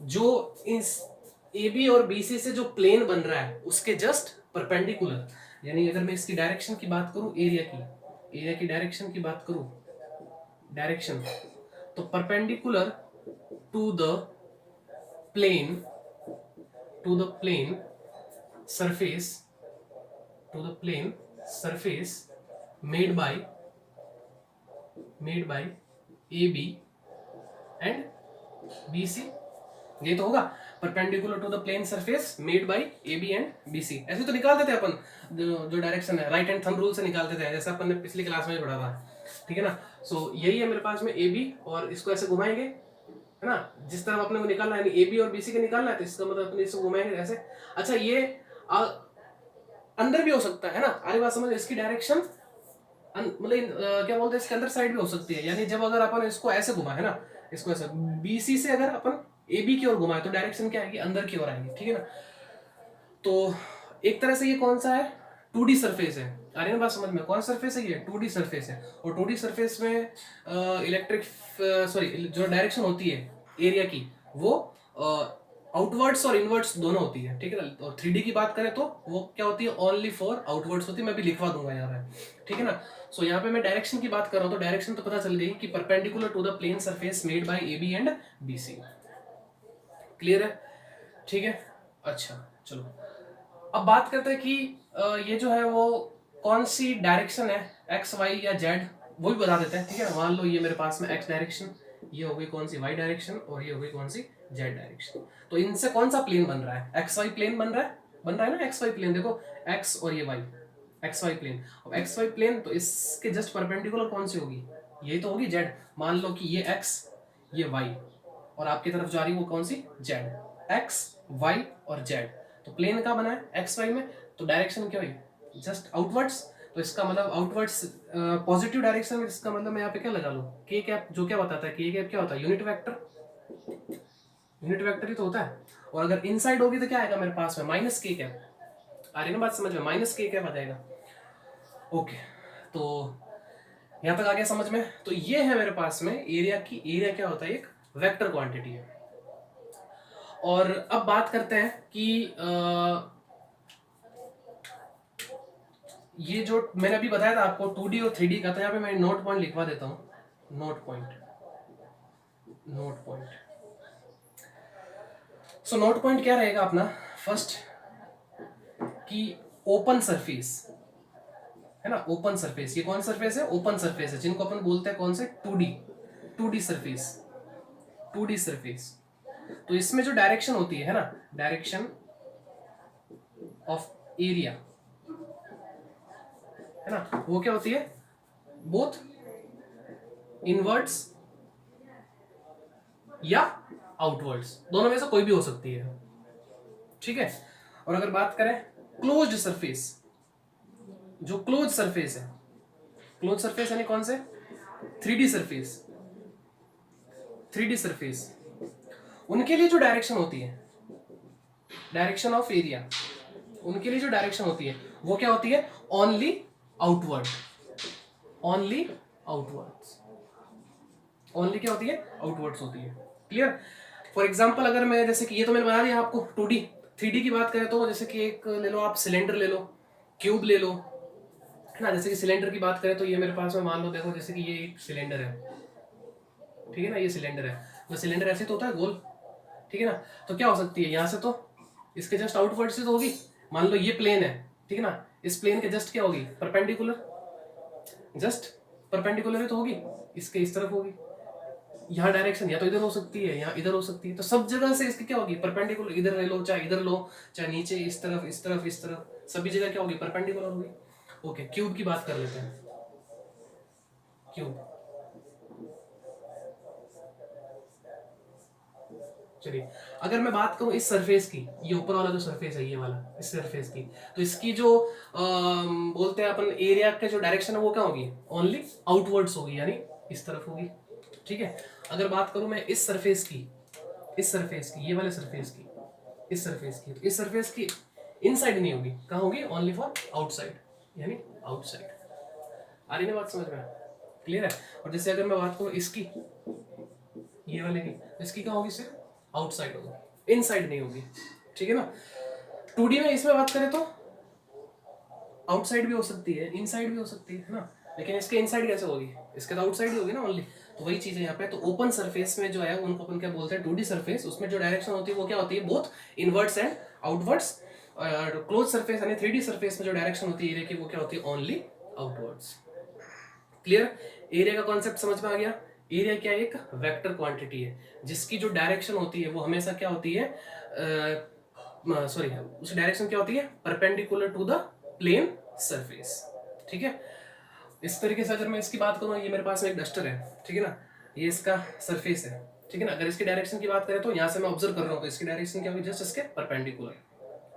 जो इस ए बी और बी सी से जो प्लेन बन रहा है उसके जस्ट परपेंडिकुलर। यानी अगर मैं इसकी डायरेक्शन की बात करूं, एरिया की डायरेक्शन की बात करूं, डायरेक्शन तो perpendicular to the plane, surface, made by A B and B C, ये तो होगा perpendicular to the plane surface made by A B and B C. ऐसे तो निकालते थे अपन, जो डायरेक्शन है राइट हैंड थंब रूल से निकालते थे, जैसे अपन ने पिछली क्लास में पढ़ा था, ठीक है ना। सो यही है मेरे पास में ए बी, और इसको ऐसे घुमाएंगे, है ना, जिस तरह अपने को निकालना है ए बी और बी सी का निकालना है, तो इसका मतलब अपने इसको घुमाएंगे ऐसे। अच्छा ये अंदर भी हो सकता है ना, आगे बात समझ, इसकी डायरेक्शन मतलब क्या बोलते हैं, इसके अंदर साइड भी हो सकती है। यानी जब अगर अपन इसको ऐसे घुमा, है ना, इसको ऐसे बी सी से अगर अपन ए बी की ओर घुमाए तो डायरेक्शन क्या आएगी, अंदर की ओर आएगी, ठीक है ना। तो एक तरह से ये कौन सा है, 2D सरफेस है। आ रही है बात समझ में, कौन सा सरफेस है ये, 2D सरफेस है। और 2D सरफेस में जो डायरेक्शन होती है एरिया की वो आउटवर्ड्स और इनवर्ड्स दोनों होती है, ठीक है ना। और 3D की बात करें तो वो क्या होती है, ओनली फॉर आउटवर्ड्स होती है। मैं भी लिखवा दूंगा यहाँ पे, ठीक है ना। सो यहाँ पे मैं डायरेक्शन की बात कर रहा हूँ, तो डायरेक्शन तो पता चल गई कि perpendicular to the plane surface made by A B and B C. Clear है, ठीक है। अच्छा चलो अब बात करते हैं कि ये जो है वो कौन सी डायरेक्शन है, एक्स वाई या जेड, वो भी बता देते हैं, ठीक है ना। मान लो ये मेरे पास में एक्स डायरेक्शन, ये हो गई कौन सी वाई डायरेक्शन, और ये हो गई कौन सी जेड डायरेक्शन। तो इनसे कौन सा प्लेन बन रहा है, एक्स वाई प्लेन बन रहा है ना, एक्स वाई प्लेन देखो, एक्स और ये वाई, एक्स वाई प्लेन। अब एक्स वाई प्लेन तो इसके जस्ट परपेंडिकुलर कौन सी होगी, यही तो होगी जेड। मान लो कि ये एक्स, ये वाई, और आपकी तरफ जा रही वो कौन सी जेड, एक्स वाई और जेड। तो प्लेन का बना है एक्स वाई में, तो डायरेक्शन क्या हुई, जस्ट आउटवर्ड्स। तो इसका मतलब आउटवर्ड्स पॉजिटिव डायरेक्शन में, इसका मतलब मैं यहाँ पे क्या लगा लूँ, के कैप, जो क्या बताता है, के कैप क्या होता है, यूनिट वेक्टर ही तो होता है। और अगर इनसाइड होगी तो क्या आएगा मेरे पास में, माइनस के कैप। आ रही ना बात समझ में, माइनस के कैप आ जाएगा। ओके, तो यहाँ तक आ गया समझ में। तो ये है मेरे पास में एरिया क्या होता है, एक वेक्टर क्वांटिटी है। और अब बात करते हैं कि ये जो मैंने अभी बताया था आपको 2D और 3D का, तो यहाँ पे मैं नोट पॉइंट लिखवा देता हूँ, note point. So note point क्या रहेगा अपना, फर्स्ट कि ओपन सरफेस, है ना, ओपन सरफेस। ये कौन सरफेस है, ओपन सरफेस है, जिनको अपन बोलते हैं कौन से, 2D सरफेस। तो इसमें जो डायरेक्शन होती है ना, डायरेक्शन ऑफ एरिया, है ना, वो क्या होती है, बोथ इनवर्ड्स या आउटवर्ड्स, दोनों में से कोई भी हो सकती है, ठीक है। और अगर बात करें क्लोज्ड सरफेस, जो क्लोज सरफेस यानी कौन से, 3D सरफेस, उनके लिए जो डायरेक्शन होती है, डायरेक्शन ऑफ एरिया, उनके लिए जो डायरेक्शन होती है वो क्या होती है, ओनली आउटवर्ड्स। ओनली क्या होती है, आउटवर्ड्स होती है। क्लियर। फॉर एग्जाम्पल अगर मैं, जैसे कि ये तो मैंने बता दिया आपको 2D, 3D की बात करें तो जैसे कि एक ले लो आप, सिलेंडर ले लो, क्यूब ले लो, है ना। जैसे कि सिलेंडर की बात करें तो ये मेरे पास में मान लो, देखो जैसे कि ये एक सिलेंडर है, ठीक है ना, ये सिलेंडर है, तो सिलेंडर ऐसे तो होता है गोल, ठीक है ना। तो क्या हो सकती है, यहाँ से तो इसके जस्ट आउटवर्ड से तो होगी। मान लो ये प्लेन है, ठीक है ना, इस प्लेन के जस्ट क्या होगी, परपेंडिकुलर, जस्ट परपेंडिकुलर तो होगी, इसके इस तरफ होगी। यहाँ डायरेक्शन या तो इधर हो सकती है, यहाँ इधर हो सकती है, तो सब जगह से इसकी क्या होगी, परपेंडिकुलर। इधर ले लो चाहे इधर लो, चाहे नीचे इस तरफ इस तरफ इस तरफ, सभी जगह क्या होगी, परपेंडिकुलर होगी। ओके, क्यूब की बात कर लेते हैं। क्यूब, चलिए अगर मैं बात करूं इस सरफेस की, ये ऊपर वाला जो सरफेस है ये वाला, इस सरफेस की, तो इसकी जो बोलते हैं अपन एरिया का जो डायरेक्शन है वो क्या होगी, ओनली आउटवर्ड्स होगी, यानी इस तरफ होगी। ठीक है, अगर बात करूं मैं इस सरफेस की, इस सरफेस की, ये वाले सरफेस की, इस सरफेस की, तो इस सरफेस की इनसाइड नहीं होगी, कहाँ होगी, ओनली फॉर आउटसाइड, यानी आउटसाइड। आ रही ना बात समझ में, क्लियर है। और जैसे अगर मैं बात करूं इसकी, ये वाले की, तो इसकी कहाँ होगी, सिर्फ आउटसाइड होगी, इनसाइड नहीं होगी। ठीक है ना। 2D में इसमें बात करें तो आउटसाइड भी हो सकती है, इनसाइड भी हो सकती है ना, लेकिन इसके इनसाइड कैसे होगी, इसके तो आउटसाइड ही होगी ना ओनली। तो वही चीज है यहाँ पे। तो ओपन सरफेस में जो है उनको अपन क्या बोलते हैं, 2D सरफेस, उसमें जो डायरेक्शन होती है वो क्या होती है, both inwards and outwards. Close surface यानी 3D सरफेस में जो डायरेक्शन होती है एरिया की वो क्या होती है, ओनली आउटवर्ड्स। क्लियर। एरिया का कॉन्सेप्ट समझ में आ गया। एरिया क्या है, एक वेक्टर क्वांटिटी है जिसकी जो डायरेक्शन होती है वो हमेशा क्या होती है, सॉरी उस डायरेक्शन क्या होती है, perpendicular to the plane surface. ठीक है। इस तरीके से अगर मैं इसकी बात करूँ, ये मेरे पास में एक डस्टर है, ठीक है ना, ये इसका सरफेस है, ठीक है ना। अगर इसकी डायरेक्शन की बात करें तो यहाँ से मैं ऑब्जर्व कर रहा हूँ तो इसकी डायरेक्शन क्या होगी, जस्ट इसके परपेंडिकुलर।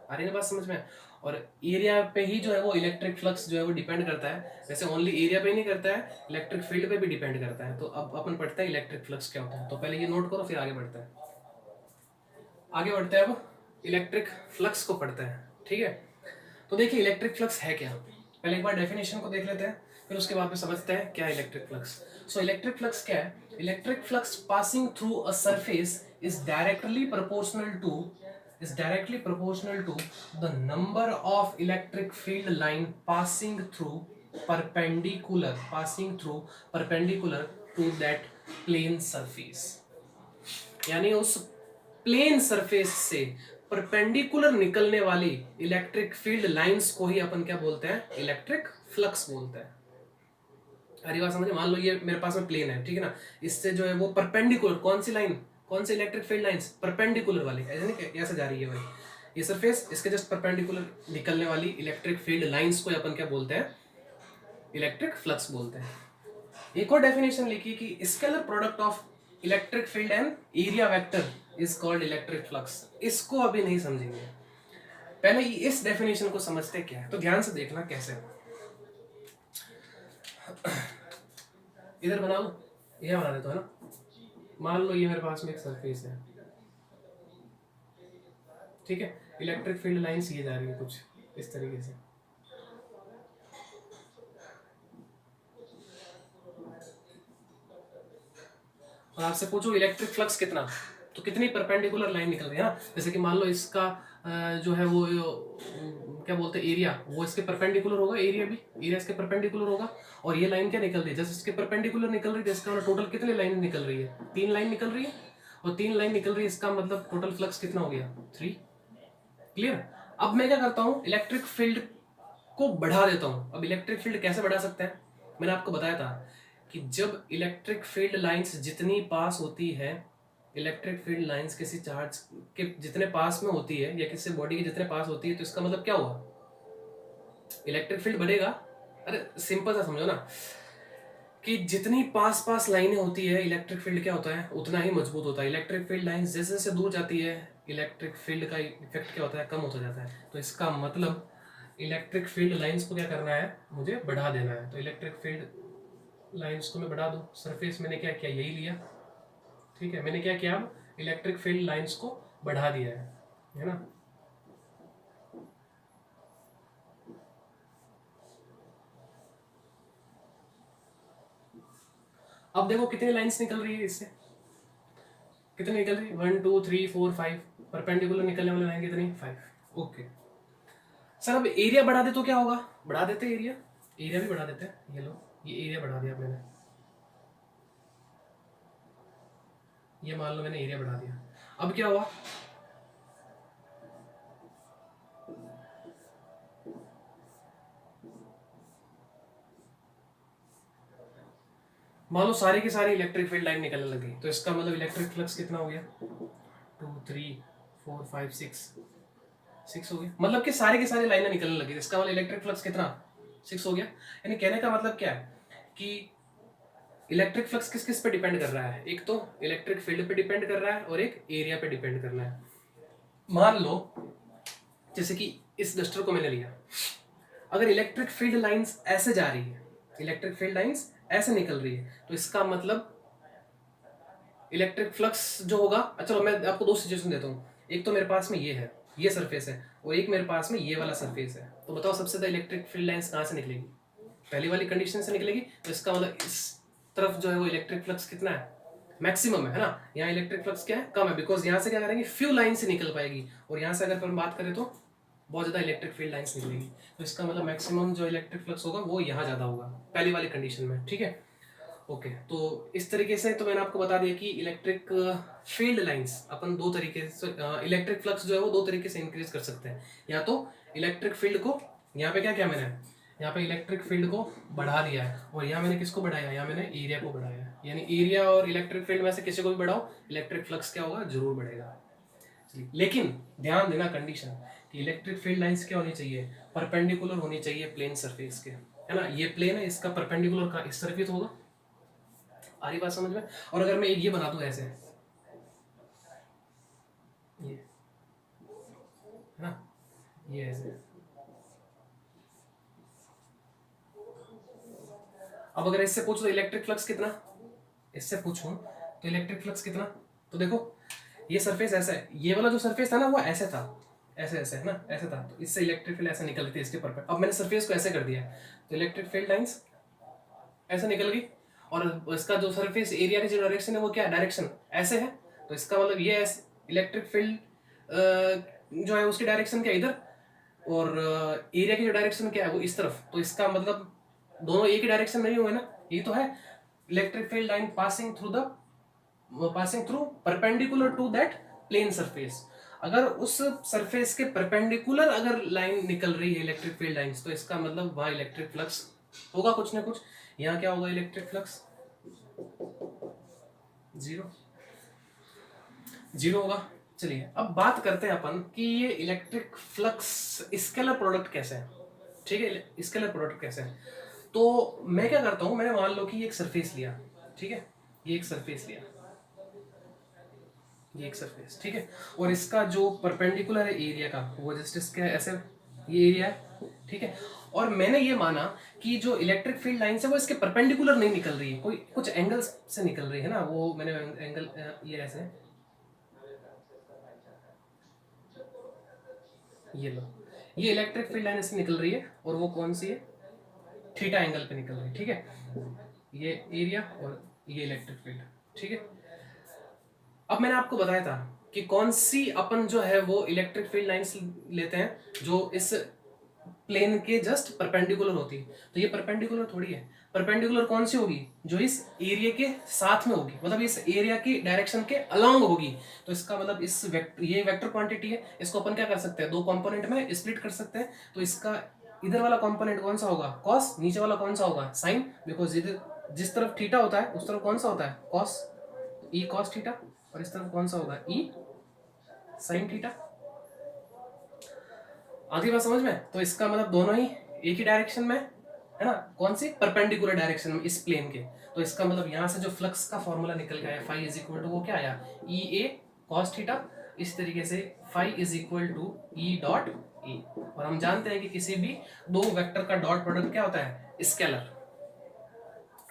आ रही है बात समझ में। और एरिया पे ही जो है वो इलेक्ट्रिक फ्लक्स जो है वो डिपेंड करता है। वैसे ओनली एरिया पे ही नहीं करता है, इलेक्ट्रिक फील्ड पे भी डिपेंड करता है। तो अब अपन पढ़ते हैं इलेक्ट्रिक फ्लक्स क्या होता है। तो पहले ये नोट करो, फिर आगे बढ़ते हैं। आगे बढ़ते हैं, अब इलेक्ट्रिक फ्लक्स को पढ़ते हैं। ठीक है। तो देखिए इलेक्ट्रिक फ्लक्स है क्या, पहले एक बार डेफिनेशन को देख लेते हैं, फिर उसके बाद में समझते हैं क्या electric flux. So electric flux क्या है, electric flux passing through a surface is directly proportional to the number of electric field line passing through perpendicular to that plane surface। यानी उस प्लेन सरफेस से परपेंडिकुलर निकलने वाली electric field lines को ही अपन क्या बोलते हैं, इलेक्ट्रिक फ्लक्स बोलते हैं। अरे बात समझे। मान लो ये मेरे पास में प्लेन है, ठीक है ना, इससे जो है वो परपेंडिकुलर, कौन सी लाइन, कौन सी इलेक्ट्रिक फील्ड लाइंस, परपेंडिकुलर वाली, ऐसे नहीं ऐसे जा रही है भाई, ये सरफेस, इसके जस्ट परपेंडिकुलर निकलने वाली इलेक्ट्रिक फील्ड लाइंस को अपन क्या बोलते हैं, इलेक्ट्रिक फ्लक्स बोलते हैं। एक और डेफिनेशन लिखी कि scalar product of electric field and area vector is called electric flux. इसको अभी नहीं समझेंगे, पहले इस डेफिनेशन को समझते क्या है। तो ध्यान से देखना कैसे, इधर बना लो, यह बना देता है ना। मान लो ये मेरे पास में एक सरफेस है, ठीक है, इलेक्ट्रिक फील्ड लाइंस ये जा रही है कुछ इस तरीके से। और आपसे पूछो इलेक्ट्रिक फ्लक्स कितना, तो कितनी परपेंडिकुलर लाइन निकल रही है ना। जैसे कि मान लो इसका जो है वो क्या बोलते हैं, एरिया, वो इसके परपेंडिकुलर होगा, एरिया भी, एरिया इसके परपेंडिकुलर होगा। और ये लाइन क्या निकल रही है, जैसे इसके परपेंडिकुलर निकल रही है, इसका टोटल कितनी लाइन निकल रही है, 3 लाइन निकल रही है। और 3 लाइन निकल रही है, इसका मतलब टोटल फ्लक्स कितना हो गया, 3। क्लियर। अब मैं क्या करता हूँ, इलेक्ट्रिक फील्ड को बढ़ा देता हूँ। अब इलेक्ट्रिक फील्ड कैसे बढ़ा सकते हैं, मैंने आपको बताया था कि जब इलेक्ट्रिक फील्ड लाइंस जितनी पास होती है, इलेक्ट्रिक फील्ड लाइंस किसी चार्ज के जितने पास में होती है या किसी बॉडी के जितने पास होती है, तो इसका मतलब क्या हुआ, इलेक्ट्रिक फील्ड बढ़ेगा। अरे सिंपल सा समझो ना, कि जितनी पास पास लाइनें होती है, इलेक्ट्रिक फील्ड क्या होता है, उतना ही मजबूत होता है। इलेक्ट्रिक फील्ड लाइंस जैसे जैसे दूर जाती है, इलेक्ट्रिक फील्ड का इफेक्ट क्या होता है, कम होता जाता है। तो इसका मतलब इलेक्ट्रिक फील्ड लाइंस को क्या करना है, मुझे बढ़ा देना है। तो इलेक्ट्रिक फील्ड लाइंस को मैं बढ़ा दूं, सरफेस मैंने क्या किया, यही लिया, ठीक है, मैंने क्या किया, इलेक्ट्रिक फील्ड लाइंस को बढ़ा दिया है ना। अब देखो कितनी लाइंस निकल रही है इससे, कितनी निकल रही है, 1 2 3 4 5, परपेंडिकुलर निकलने वाली लाइन कितनी, 5। ओके सर, अब एरिया बढ़ा दे तो क्या होगा, बढ़ा देते एरिया, एरिया भी बढ़ा देते हैं। ये लो, ये एरिया बढ़ा दिया मैंने, ये मान लो मैंने एरिया बढ़ा दिया। अब क्या हुआ, मान लो सारे के सारे इलेक्ट्रिक फील्ड लाइन निकलने लगी, तो इसका मतलब इलेक्ट्रिक फ्लक्स कितना हो गया, 2 3 4 5 6 हो गया। मतलब कि सारे के सारे लाइनें निकलने लगी, इसका मतलब इलेक्ट्रिक फ्लक्स कितना, 6 हो गया। यानी कहने का मतलब क्या है कि इलेक्ट्रिक फ्लक्स किस किस पे डिपेंड कर रहा है, एक तो इलेक्ट्रिक फील्ड पे डिपेंड कर रहा है और एक एरिया पे डिपेंड कर रहा है। मान लो जैसे कि इस डस्टर को मैंने लिया, अगर इलेक्ट्रिक फील्ड लाइंस ऐसे जा रही है, इलेक्ट्रिक फील्ड लाइंस ऐसे निकल रही है, तो इसका मतलब इलेक्ट्रिक फ्लक्स जो होगा, चलो मैं आपको दो सिचुएशन देता हूँ, एक तो मेरे पास में ये है, ये सरफेस है, और एक मेरे पास में ये वाला सरफेस है, तो बताओ सबसे ज्यादा इलेक्ट्रिक फील्ड लाइंस कहाँ से निकलेगी, पहली वाली कंडीशन से निकलेगी। तो इसका मतलब इस तरफ जो है वो इलेक्ट्रिक फ्लक्स कितना है, मैक्सिमम है ना। यहाँ इलेक्ट्रिक फ्लक्स क्या है, कम है, बिकॉज यहाँ से क्या करेंगे, फ्यू लाइन से निकल पाएगी, और यहाँ से अगर हम बात करें तो बहुत ज़्यादा इलेक्ट्रिक फील्ड लाइंस निकलेगी, तो इसका मतलब मैक्सिमम जो इलेक्ट्रिक फ्लक्स होगा वो यहाँ ज़्यादा होगा पहली वाली कंडीशन में, ठीक है। ओके, तो इस तरीके से तो मैंने आपको बता दिया कि इलेक्ट्रिक फील्ड लाइंस अपन दो तरीके से, इलेक्ट्रिक फ्लक्स जो है वो दो तरीके से इंक्रीज कर सकते हैं, या तो इलेक्ट्रिक फील्ड को, यहाँ पे क्या किया मैंने, यहाँ पे इलेक्ट्रिक फील्ड को बढ़ा दिया है, और यहाँ मैंने किसको बढ़ाया, यहाँ मैंने एरिया को बढ़ाया है, यानी एरिया और इलेक्ट्रिक फील्ड में से किसी को भी बढ़ाओ, इलेक्ट्रिक फ्लक्स क्या होगा, जरूर बढ़ेगा। लेकिन ध्यान देना कंडीशन कि इलेक्ट्रिक फील्ड लाइंस क्या होनी चाहिए, परपेंडिकुलर होनी चाहिए प्लेन सरफेस के, है ना। ये प्लेन है, इसका परपेंडिकुलर का इस तरफ ही तो होगा, आ रही बात समझ में। और अगर मैं ये बना दूं ऐसे, ये है ना, ये ऐसे, अब अगर इससे पूछो तो इलेक्ट्रिक फ्लक्स कितना, इससे पूछूं तो इलेक्ट्रिक फ्लक्स कितना, तो देखो ये सरफेस ऐसा है, ये वाला जो सरफेस था ना वो ऐसे था, ऐसे ऐसे है ना, ऐसे था, तो इससे इलेक्ट्रिक फील्ड ऐसे निकलती है इसके पर। अब मैंने सरफेस को ऐसे कर दिया तो इलेक्ट्रिक फील्ड लाइंस ऐसे निकल गई, और इसका जो सरफेस एरिया की जो डायरेक्शन है वो क्या है, डायरेक्शन ऐसे है, तो इसका मतलब ये इलेक्ट्रिक फील्ड जो है उसकी डायरेक्शन क्या इधर, और एरिया की जो डायरेक्शन क्या है वो इस तरफ, तो इसका मतलब दोनों एक ही डायरेक्शन नहीं हुए ना, ये तो है electric field line passing through perpendicular to that plane surface. अगर उस सरफेस के परपेंडिकुलर अगर लाइन निकल रही है इलेक्ट्रिक फील्ड लाइंस, तो इसका मतलब वहां इलेक्ट्रिक फ्लक्स होगा कुछ ना कुछ। यहाँ क्या होगा, इलेक्ट्रिक फ्लक्स जीरो होगा। चलिए अब बात करते हैं अपन कि ये इलेक्ट्रिक फ्लक्स स्केलर प्रोडक्ट कैसे है, ठीक है, स्केलर प्रोडक्ट कैसे है। तो मैं क्या करता हूं, मैंने मान लो कि एक सरफेस लिया, ठीक है, ये एक सरफेस लिया, ये एक सरफेस, ठीक है, और इसका जो परपेंडिकुलर है एरिया का वो जस्ट इसके ऐसे, ये एरिया है, ठीक है, और मैंने ये माना कि जो इलेक्ट्रिक फील्ड लाइन है वो इसके परपेंडिकुलर नहीं निकल रही है, कोई कुछ एंगल से निकल रही है ना, वो मैंने एंगल ये ऐसे, ये लो, ये इलेक्ट्रिक फील्ड लाइन ऐसे निकल रही है, और वो कौन सी है, थीटा एंगल पे निकल रही है, ठीक है, ये एरिया और ये इलेक्ट्रिक फील्ड, ठीक है। अब मैंने आपको बताया था कि कौन सी अपन जो है वो इलेक्ट्रिक फील्ड लाइंस लेते हैं जो इस प्लेन के जस्ट परपेंडिकुलर होती है, तो ये परपेंडिकुलर थोड़ी है, परपेंडिकुलर कौन सी होगी, जो इस एरिया के साथ में होगी, मतलब इस एरिया की डायरेक्शन के अलोंग होगी। तो इसका मतलब इस ये वेक्टर क्वांटिटी है, इसको अपन क्या कर सकते हैं, दो कंपोनेंट में स्प्लिट कर सकते हैं। तो इसका इधर वाला कंपोनेंट कौन सा होगा, कॉस, नीचे वाला कौन सा होगा, साइन, बिकॉज इधर जिस तरफ थीटा होता है उस तरफ कौन सा होता है, कॉस, ई कॉस थीटा, और इस तरफ कौन सा होगा, ई साइन थीटा। आधी बात समझ में। तो इसका मतलब दोनों ही एक ही डायरेक्शन में है ना, कौन सी, परपेंडिकुलर डायरेक्शन में इस प्लेन के। तो इसका मतलब यहाँ से जो फ्लक्स का फॉर्मूला निकल के आया, फाई इज इक्वल टू वो क्या आया, ई ए कॉस थीटा, इस तरीके से phi is equal to E dot A. और हम जानते हैं कि किसी भी दो वेक्टर का डॉट प्रोडक्ट क्या होता है, स्केलर।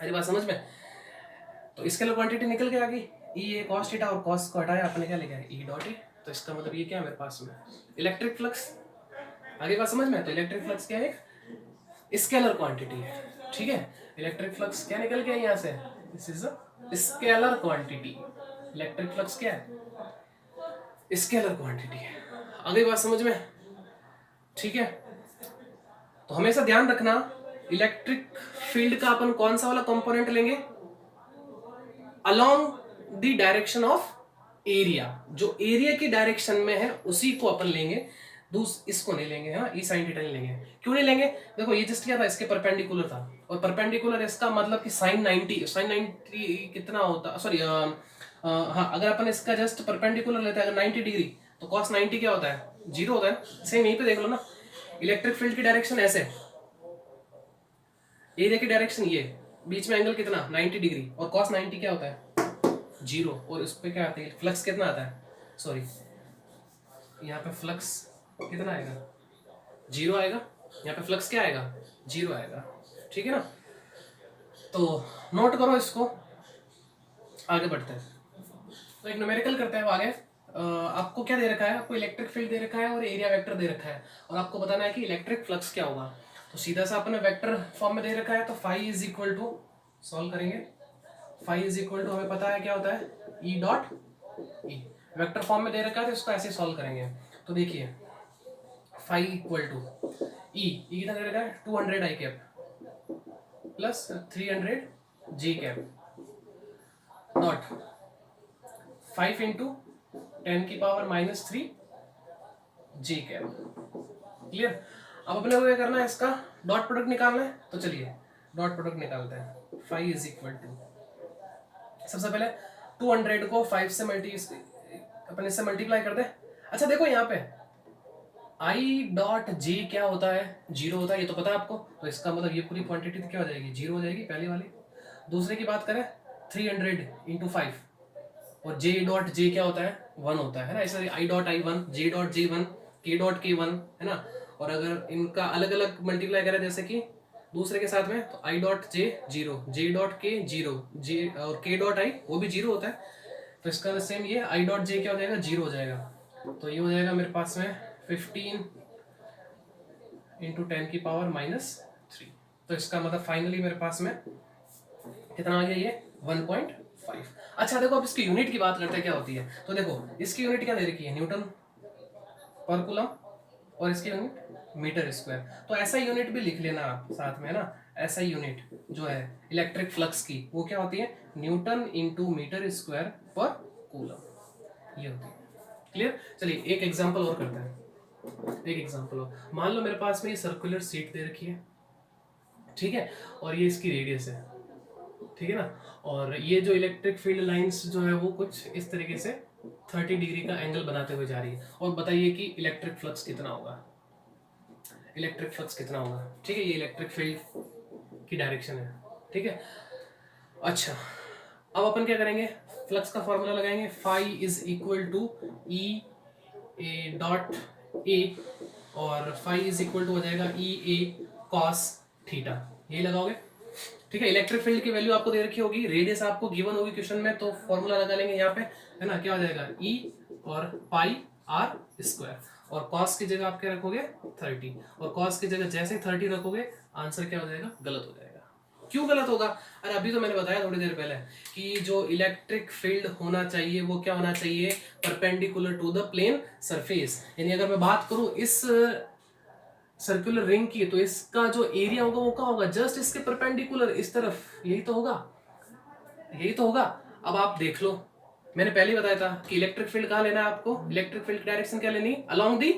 अरे बात समझ में। तो स्केलर क्वांटिटी निकल के आ गई, ई ए कॉस थीटा, और कॉस को हटाया अपने क्या लिखा है, ई डॉट ए। तो इसका मतलब ये क्या है मेरे पास में, इलेक्ट्रिक फ्लक्स। आगे बात समझ में। तो इलेक्ट्रिक फ्लक्स क्या है, एक स्केलर क्वांटिटी है, ठीक है। इलेक्ट्रिक फ्लक्स क्या निकल गया यहाँ से, this is a scalar quantity. Electric flux क्या है, स्केलर क्वांटिटी है। आगे बात समझ में, ठीक है। तो हमेशा ध्यान रखना, इलेक्ट्रिक फील्ड का अपन कौन सा वाला कंपोनेंट लेंगे, along the direction of area, जो एरिया की डायरेक्शन में है उसी को अपन लेंगे। इसको नहीं लेंगे, हाँ ई साइन थीटा नहीं लेंगे। क्यों नहीं लेंगे? देखो ये जस्ट क्या था, इसके परपेंडिकुलर था, और परपेंडिकुलर इसका मतलब कि साइन 90 कितना होता, सॉरी हाँ, अगर अपन इसका जस्ट परपेंडिकुलर लेते हैं अगर 90 डिग्री, तो कॉस 90 क्या होता है? 0 होता है। सेम यहीं पे देख लो ना, इलेक्ट्रिक फील्ड की डायरेक्शन ऐसे, एरिया की डायरेक्शन ये, बीच में एंगल कितना 90 डिग्री, और कॉस 90 क्या होता है? 0। और इस पे क्या आता है? फ्लक्स कितना आता है? सॉरी, यहाँ पे फ्लक्स कितना आएगा? 0 आएगा। यहाँ पे फ्लक्स क्या आएगा? 0 आएगा। ठीक है ना? तो नोट करो इसको, आगे बढ़ते हैं। तो एक न्यूमेरिकल करते हैं आगे। आपको क्या दे रखा है? आपको इलेक्ट्रिक फील्ड दे रखा है और एरिया वेक्टर दे रखा है, और आपको बताना है कि इलेक्ट्रिक फ्लक्स क्या होगा। तो सीधा सा अपने वेक्टर फॉर्म में दे रखा है, तो phi is equal to, solve करेंगे, फाई इज इक्वल टू हमें पता है क्या होता है? E dot E. Vector form में दे रखा है तो इसको ऐसे सॉल्व करेंगे। तो देखिए फाई इक्वल टू ई कितना दे रखा है? 200 आई कैप प्लस 300 जी कैप डॉट 5 इंटू 10 की पावर -3 जी कैप। क्लियर? अब अपने को क्या करना है? इसका डॉट प्रोडक्ट निकालना है। तो चलिए डॉट प्रोडक्ट निकालते हैं। फाई इज इक्वल टू, सबसे पहले 200 को 5 से अपन इससे मल्टीप्लाई कर दे। अच्छा देखो यहाँ पे आई डॉट जे क्या होता है? 0 होता है, ये तो पता है आपको। तो इसका मतलब ये पूरी क्वांटिटी क्या हो जाएगी? 0 हो जाएगी, पहली वाली। दूसरे की बात करें, 300 इंटू 5, और जे डॉट जे क्या होता है? 1 होता है ना। ऐसे I dot I 1, J dot J 1, के डॉट के 1, है ना। और अगर इनका अलग अलग मल्टीप्लाई करें जैसे कि दूसरे के साथ में, तो I dot J 0, J dot के 0, जे और के डॉट आई वो भी 0 होता है। तो इसका सेम ये आई डॉट जे क्या हो जाएगा? 0 हो जाएगा। तो ये हो जाएगा मेरे पास में 15 इंटू 10 की पावर -3। तो इसका मतलब फाइनली मेरे पास में कितना आ गया? ये 1.5। अच्छा देखो अब इसकी यूनिट की बात करते हैं क्या होती है। तो देखो इसकी यूनिट क्या दे रखी है? न्यूटन पर कूलम, और इसकी यूनिट मीटर स्क्वायर। तो ऐसा यूनिट भी लिख लेना आप साथ में, है ना। ऐसा यूनिट जो है इलेक्ट्रिक फ्लक्स की, वो क्या होती है? न्यूटन इंटू मीटर स्क्वायर पर कूलम, ये होती है। क्लियर? चलिए एक एग्जांपल और करते हैं। एक एग्जांपल और, मान लो मेरे पास में ये सर्कुलर सीट दे रखी है, ठीक है, और ये इसकी रेडियस है, ठीक है ना। और ये जो इलेक्ट्रिक फील्ड लाइंस जो है वो कुछ इस तरीके से 30 डिग्री का एंगल बनाते हुए जा रही है। और बताइए कि इलेक्ट्रिक फ्लक्स कितना होगा? इलेक्ट्रिक फ्लक्स कितना होगा? ठीक है, ये इलेक्ट्रिक फील्ड की डायरेक्शन है, ठीक है। अच्छा अब अपन क्या करेंगे? फ्लक्स का फॉर्मूला लगाएंगे, phi is equal to E A dot A, और फाई इज इक्वल टू हो जाएगा ई ए कॉस थीटा, यही लगाओगे, ठीक है। इलेक्ट्रिक फील्ड की वैल्यू आपको दे रखी होगी, रेडियस आपको गिवन होगी क्वेश्चन में, तो फॉर्मूला लगा लेंगे यहाँ पे, है ना। क्या हो जाएगा? ई और पाई आर स्क्वायर, और कॉस की जगह आप क्या रखोगे? 30, और कॉस की जगह जैसे 30 रखोगे, आंसर क्या हो जाएगा? गलत हो जाएगा। क्यों गलत होगा? अरे अभी तो मैंने बताया थोड़ी देर पहले कि जो इलेक्ट्रिक फील्ड होना चाहिए वो क्या होना चाहिए? Perpendicular to the plane surface. यानी अगर मैं बात करूं इस सर्कुलर रिंग की, तो इसका जो एरिया होगा वो क्या होगा? जस्ट इसके परपेंडिकुलर, इस तरफ, यही तो होगा, यही तो होगा। अब आप देख लो, मैंने पहले ही बताया था कि इलेक्ट्रिक फील्ड कहाँ लेना है आपको? इलेक्ट्रिक फील्ड की डायरेक्शन क्या लेनी? Along the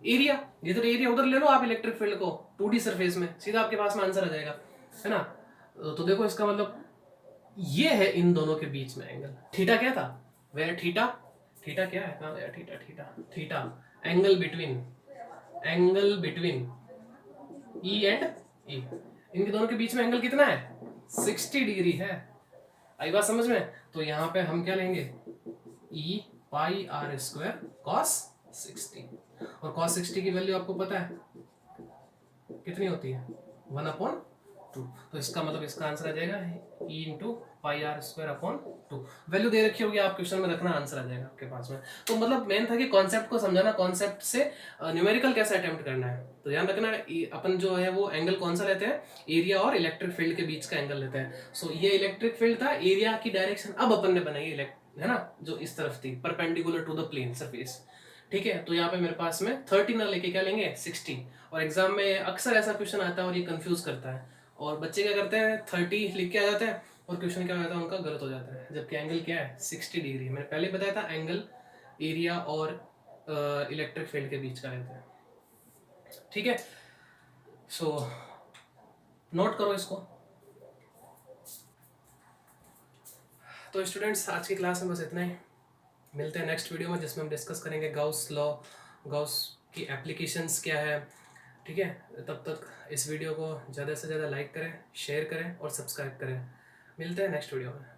area. जिधर एरिया उधर ले लो आप इलेक्ट्रिक फील्ड को 2D सरफेस में, सीधा आपके पास में आंसर आ जाएगा, है ना। तो देखो इसका मतलब ये है इन दोनों के बीच में एंगल। थीटा क्या था? वेयर थीटा, थीटा क्या है? कहाँ गया theta? Theta theta angle between E and E. इनके दोनों के बीच में एंगल कितना है? 60 डिग्री है। आई बात समझ में? तो यहाँ पे हम क्या लेंगे? ई पाई आर स्क्वायर कॉस 60, और कॉस 60 की वैल्यू आपको पता है कितनी होती है? 1/2। तो इसका मतलब इसका आंसर आ जाएगा E into pi R square upon 2। Value दे रखी होगी, आप क्वेश्चन में रखना, आंसर आ जाएगा आपके पास में। तो मतलब मेन था कि कॉन्सेप्ट को समझाना, कॉन्सेप्ट से न्यूमेरिकल कैसे अटेम्प्ट करना है। तो ध्यान रखना अपन जो है वो एंगल कौन सा लेते हैं? एरिया और इलेक्ट्रिक फील्ड के बीच का एंगल लेते हैं। सो ये इलेक्ट्रिक फील्ड था, एरिया की डायरेक्शन अब अपन ने बनाई है ना, जो इस तरफ थी, perpendicular to the plane surface, ठीक है। तो यहाँ पे मेरे पास में 30 ना लेके क्या लेंगे? 60। और एग्जाम में अक्सर ऐसा क्वेश्चन आता है और ये कंफ्यूज करता है, और बच्चे क्या करते हैं 30 लिख के आ जाते हैं, और क्वेश्चन क्या हो जाता है उनका? गलत हो जाता है, जबकि एंगल क्या है? 60 डिग्री। मैंने पहले बताया था एंगल एरिया और इलेक्ट्रिक फील्ड के बीच का रहता है, ठीक है, सो नोट करो इसको। तो स्टूडेंट्स आज की क्लास में बस इतना ही, मिलते हैं नेक्स्ट वीडियो में जिसमें हम डिस्कस करेंगे गाउस लॉ, गाउस की एप्लीकेशंस क्या है। ठीक है, तब तक इस वीडियो को ज़्यादा से ज़्यादा लाइक करें, शेयर करें और सब्सक्राइब करें। मिलते हैं नेक्स्ट वीडियो में।